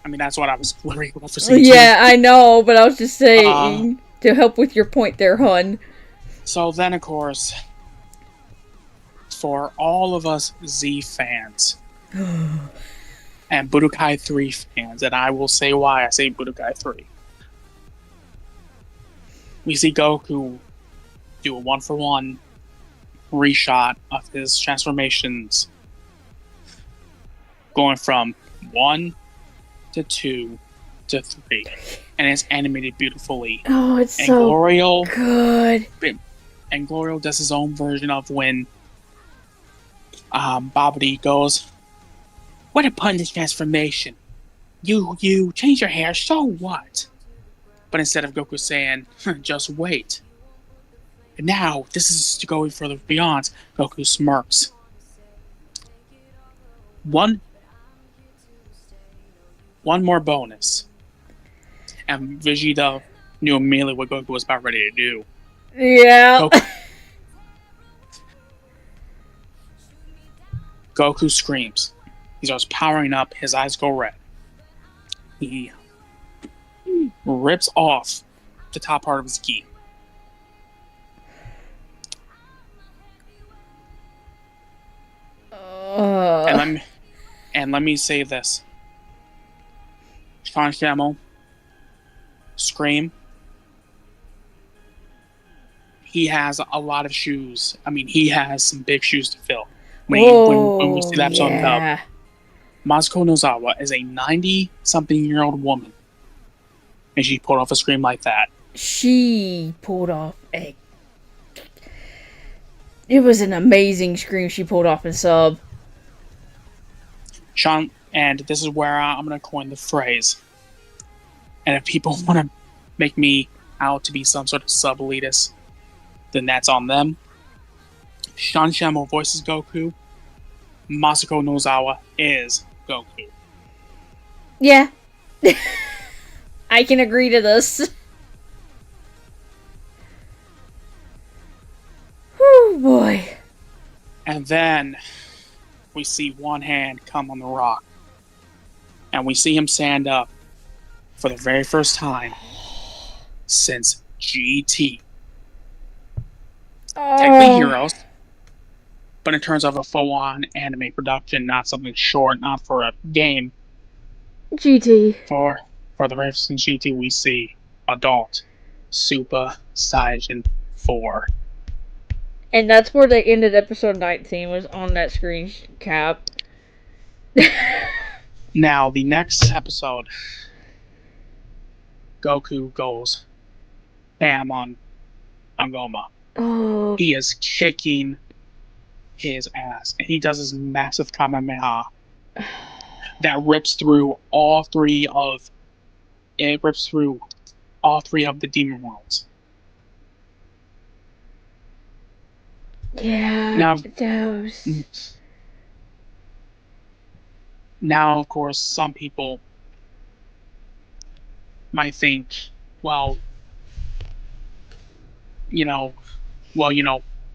I mean, that's what I was literally referencing. Yeah, I know, but I was just saying to help with your point there, hun. So then, of course, for all of us Z fans and Budokai 3 fans, and I will say why I say Budokai 3. We see Goku do a 1-for-1 reshot of his transformations, going from 1 to 2 to 3, and it's animated beautifully. Oh, it's and so Glorio, good. And Glorio does his own version of when Babidi goes, "What a pointless transformation! You change your hair, so what?" But instead of Goku saying, "Just wait," and now this is to go further beyond, Goku smirks. One more bonus, and Vegeta knew immediately what Goku was about ready to do. Yeah. Goku screams. He starts powering up. His eyes go red. He rips off the top part of his gi. And let me say this. Sean Schemmel, Scream. He has a lot of shoes. I mean, he has some big shoes to fill. When we see that episode in dub, Masako Nozawa is a 90-something-year-old woman, and she pulled off a scream like that. She pulled off a... It was an amazing scream she pulled off in sub. Sean, and this is where I'm going to coin the phrase. And if people want to make me out to be some sort of sub-elitist, then that's on them. Sean Schemmel voices Goku. Masako Nozawa is Goku. Yeah. I can agree to this. Oh boy. And then we see one hand come on the rock. And we see him stand up for the very first time since GT. technically Oh, heroes, but in terms of a full-on anime production, not something short, not for a game. GT. For the rest in GT, we see adult Super Saiyan 4. And that's where they ended episode 19, was on that screen cap. Now, the next episode, Goku goes bam on Goma. Oh, He is kicking his ass, and he does his massive Kamehameha that rips through all three of the demon worlds. yeah, Now, those. of course, some people might think, well, you know,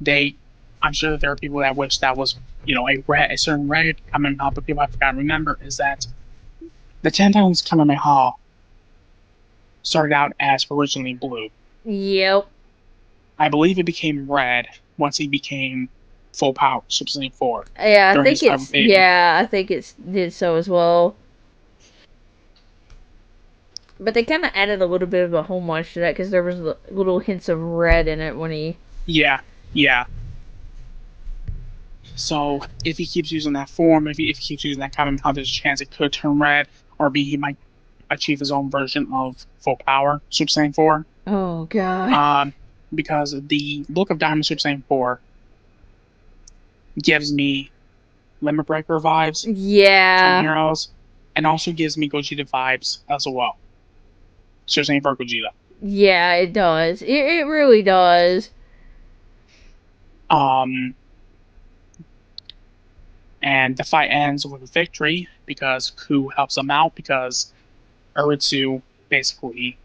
they. I'm sure that there are people that wish that was, a certain red Kamehameha, but people I forgot to remember is that the Ten Times Kamehameha started out as originally blue. Yep. I believe it became red once he became full power, Super Saiyan 4, Yeah, I during think his time it's with Aiden. did so as well. But they kind of added a little bit of a homage to that because there was little hints of red in it when he. Yeah, yeah. So if he keeps using that form, if he keeps using that Kamehameha, there's a chance it could turn red, or B, he might achieve his own version of full power, Super Saiyan 4. Oh god. Because the look of Diamond Super Saiyan 4 gives me Limit Breaker vibes from Yeah. Heroes, and also gives me Gogeta vibes as well. Super Saiyan 4 Gogeta. Yeah, it does. It really does. And the fight ends with a victory because Ku helps them out because Uritsu basically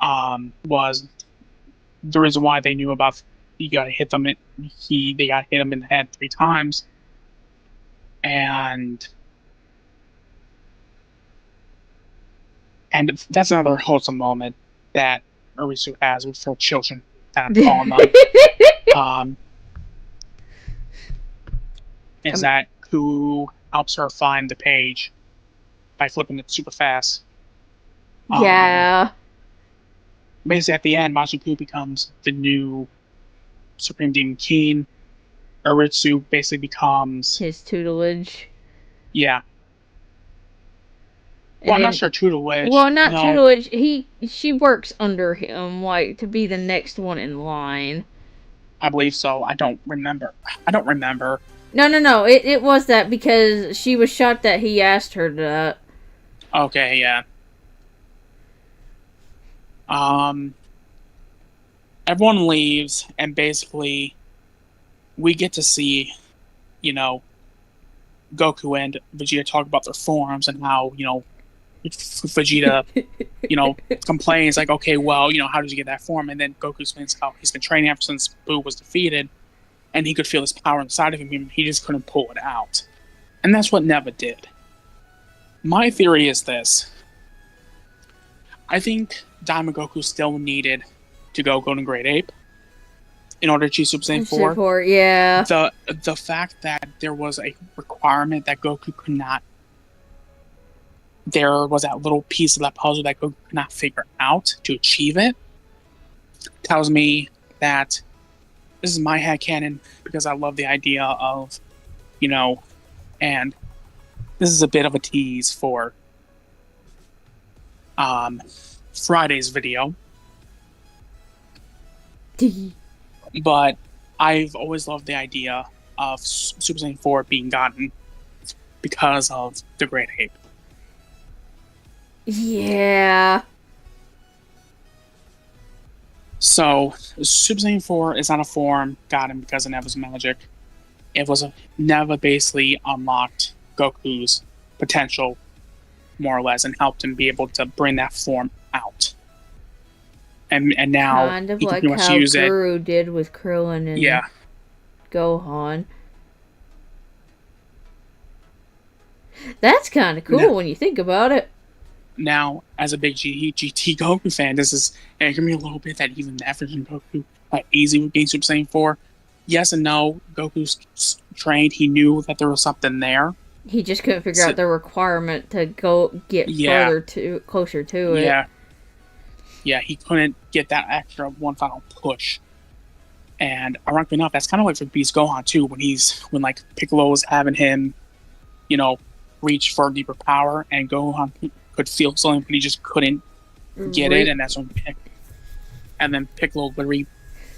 was the reason why they knew about they got hit him in the head 3 times, and that's another wholesome moment that Uritsu has with her children that calling them. Is that Ku helps her find the page by flipping it super fast. Yeah. Basically, at the end, Masaku becomes the new Supreme Demon King. Uritsu basically becomes, His tutelage. yeah. And Well, I'm then, not sure tutelage. well, not No, tutelage. She works under him, like to be the next one in line. I believe so. I don't remember. No. It was that because she was shocked that he asked her that. Okay, yeah. Everyone leaves, and basically, we get to see, Goku and Vegeta talk about their forms and how, Vegeta, complains like, okay, well, how did you get that form? And then Goku explains how he's been training ever since Buu was defeated, and he could feel this power inside of him. He just couldn't pull it out, and that's what Neva did. My theory is this: I think Daima Goku still needed to go Golden Great Ape in order to choose Super Saiyan 4. Yeah. The fact that there was a requirement that Goku could not. There was that little piece of that puzzle that Goku could not figure out to achieve it. Tells me that this is my headcanon because I love the idea of, and this is a bit of a tease for Friday's video. But I've always loved the idea of Super Saiyan 4 being gotten because of the Great Ape. Yeah. So, Super Saiyan 4 is not a form gotten because of Neva's magic. It was Neva basically unlocked Goku's potential, more or less, and helped him be able to bring that form out. And now kind of he like can pretty much how use Guru did with Krillin and Gohan. That's kind of cool when you think about it. Now, as a big GT Goku fan, this is angered me a little bit that even the average Goku easy with getting Super Saiyan 4. Yes and no. Goku's trained. He knew that there was something there. He just couldn't figure out the requirement to go get closer to it. Yeah, he couldn't get that extra one final push. And ironically enough, that's kind of like for Beast Gohan too, when like Piccolo was having him, reach for deeper power, and Gohan could feel something, but he just couldn't get it, and that's when Piccolo literally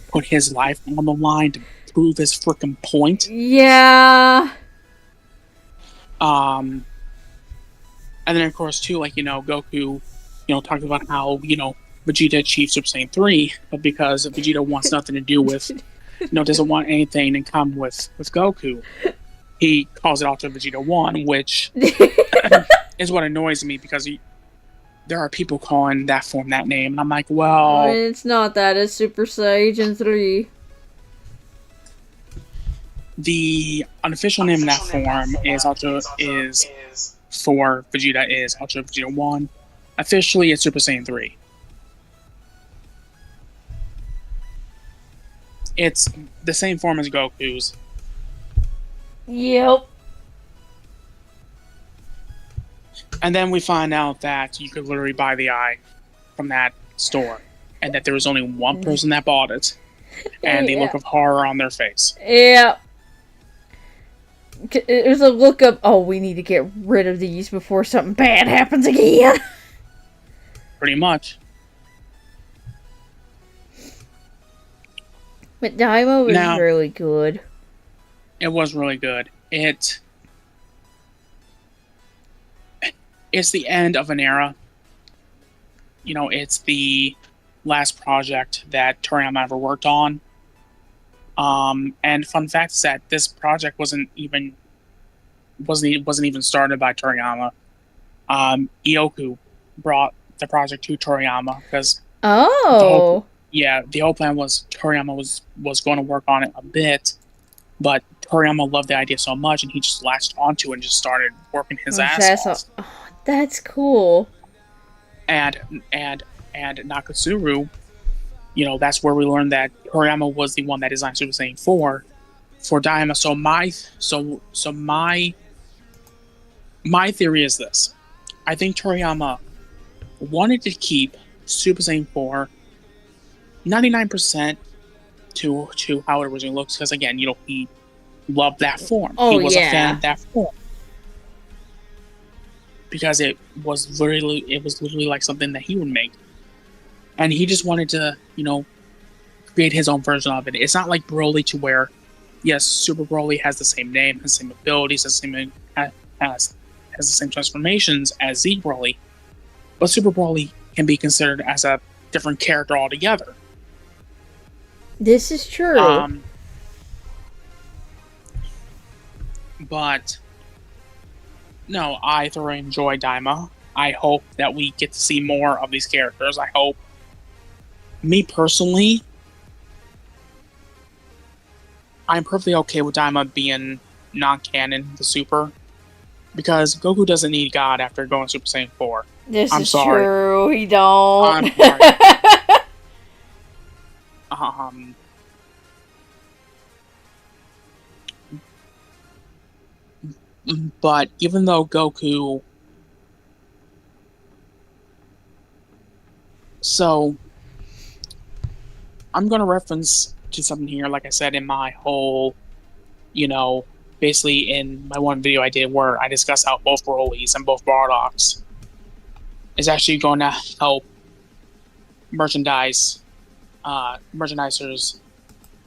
put his life on the line to prove his freaking point. Yeah. And then of course too, like Goku, talked about how Vegeta achieved Super Saiyan 3, but because Vegeta wants nothing to do with, doesn't want anything in common with Goku, he calls it Ultra Vegeta 1, which is what annoys me, because there are people calling that form that name, and I'm like, well... It's not that, it's Super Saiyan 3. The unofficial name of that form for Vegeta is Ultra Vegeta 1. Officially, it's Super Saiyan 3. It's the same form as Goku's. Yep. And then we find out that you could literally buy the eye from that store, and that there was only one person that bought it, and the look of horror on their face. Yeah. It was a look of, oh, we need to get rid of these before something bad happens again. Pretty much. But Daima was really good. It was really good. It's the end of an era. It's the last project that Toriyama ever worked on. And fun fact is that this project wasn't even started by Toriyama. Ioku brought the project to Toriyama because the whole plan was Toriyama was going to work on it a bit, but Toriyama loved the idea so much, and he just latched onto it and just started working his ass off. Oh, that's cool. And Nakatsuru, that's where we learned that Toriyama was the one that designed Super Saiyan 4 for Daima. So my theory is this: I think Toriyama wanted to keep Super Saiyan 4 99% to how it originally looks, because again, he loved that form. He was a fan of that form. Because it was literally like something that he would make. And he just wanted to, create his own version of it. It's not like Broly, to where, yes, Super Broly has the same name, has the same abilities, has the same transformations as Z Broly, but Super Broly can be considered as a different character altogether. This is true. But no, I thoroughly enjoy Daima. I hope that we get to see more of these characters. I hope, me personally, I'm perfectly okay with Daima being non-canon, the Super, because Goku doesn't need God after going Super Saiyan 4. This is true. He don't. I'm sorry. But even though Goku... So, I'm going to reference to something here, like I said, in my whole, basically in my one video I did where I discussed how both Broly's and both Bardock's is actually going to help merchandisers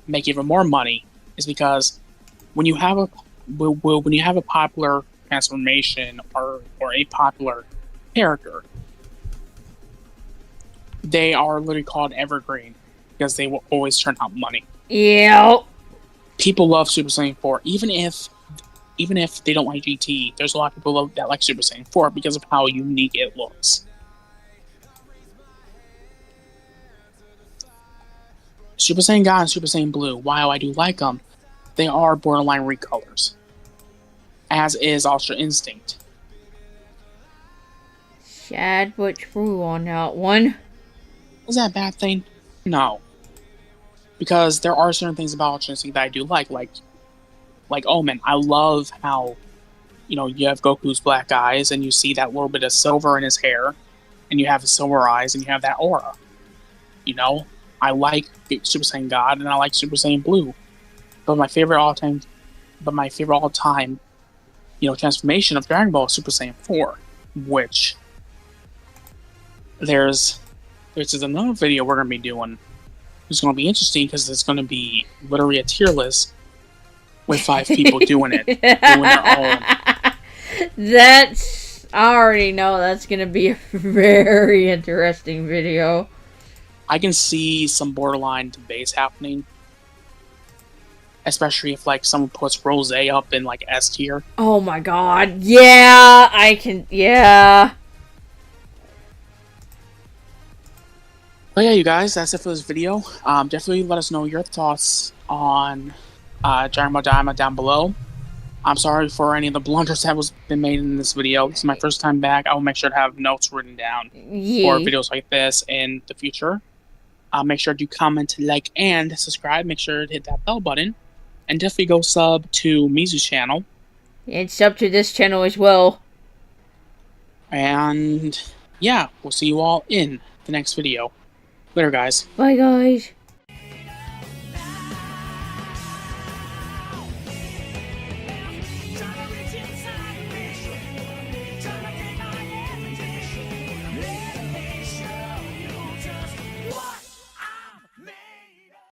make even more money, is because when you have a popular transformation or a popular character, they are literally called evergreen because they will always turn out money. Yeah. People love Super Saiyan 4, even if they don't like GT. There's a lot of people that like Super Saiyan 4 because of how unique it looks. Super Saiyan God and Super Saiyan Blue, while I do like them, they are borderline recolors, as is Ultra Instinct. sad but true on that one. Is that a bad thing? No. Because there are certain things about Ultra that I do like Omen. I love how, you have Goku's black eyes and you see that little bit of silver in his hair, and you have his silver eyes and you have that aura. I like Super Saiyan God and I like Super Saiyan Blue. But my favorite all time transformation of Dragon Ball is Super Saiyan 4, which there's another video we're gonna be doing. It's gonna be interesting because it's gonna be literally a tier list with 5 people doing it, doing their own. I already know that's gonna be a very interesting video. I can see some borderline debates happening, especially if someone puts Rose up in S tier. Oh my god, yeah, I can, yeah. But yeah, you guys, that's it for this video. Definitely let us know your thoughts on Dragon Ball Daima down below. I'm sorry for any of the blunders that was been made in this video. This is my first time back. I will make sure to have notes written down for videos like this in the future. Make sure to comment, like, and subscribe. Make sure to hit that bell button. And definitely go sub to Mizu's channel. And sub to this channel as well. And yeah, we'll see you all in the next video. Later, guys. Bye, guys.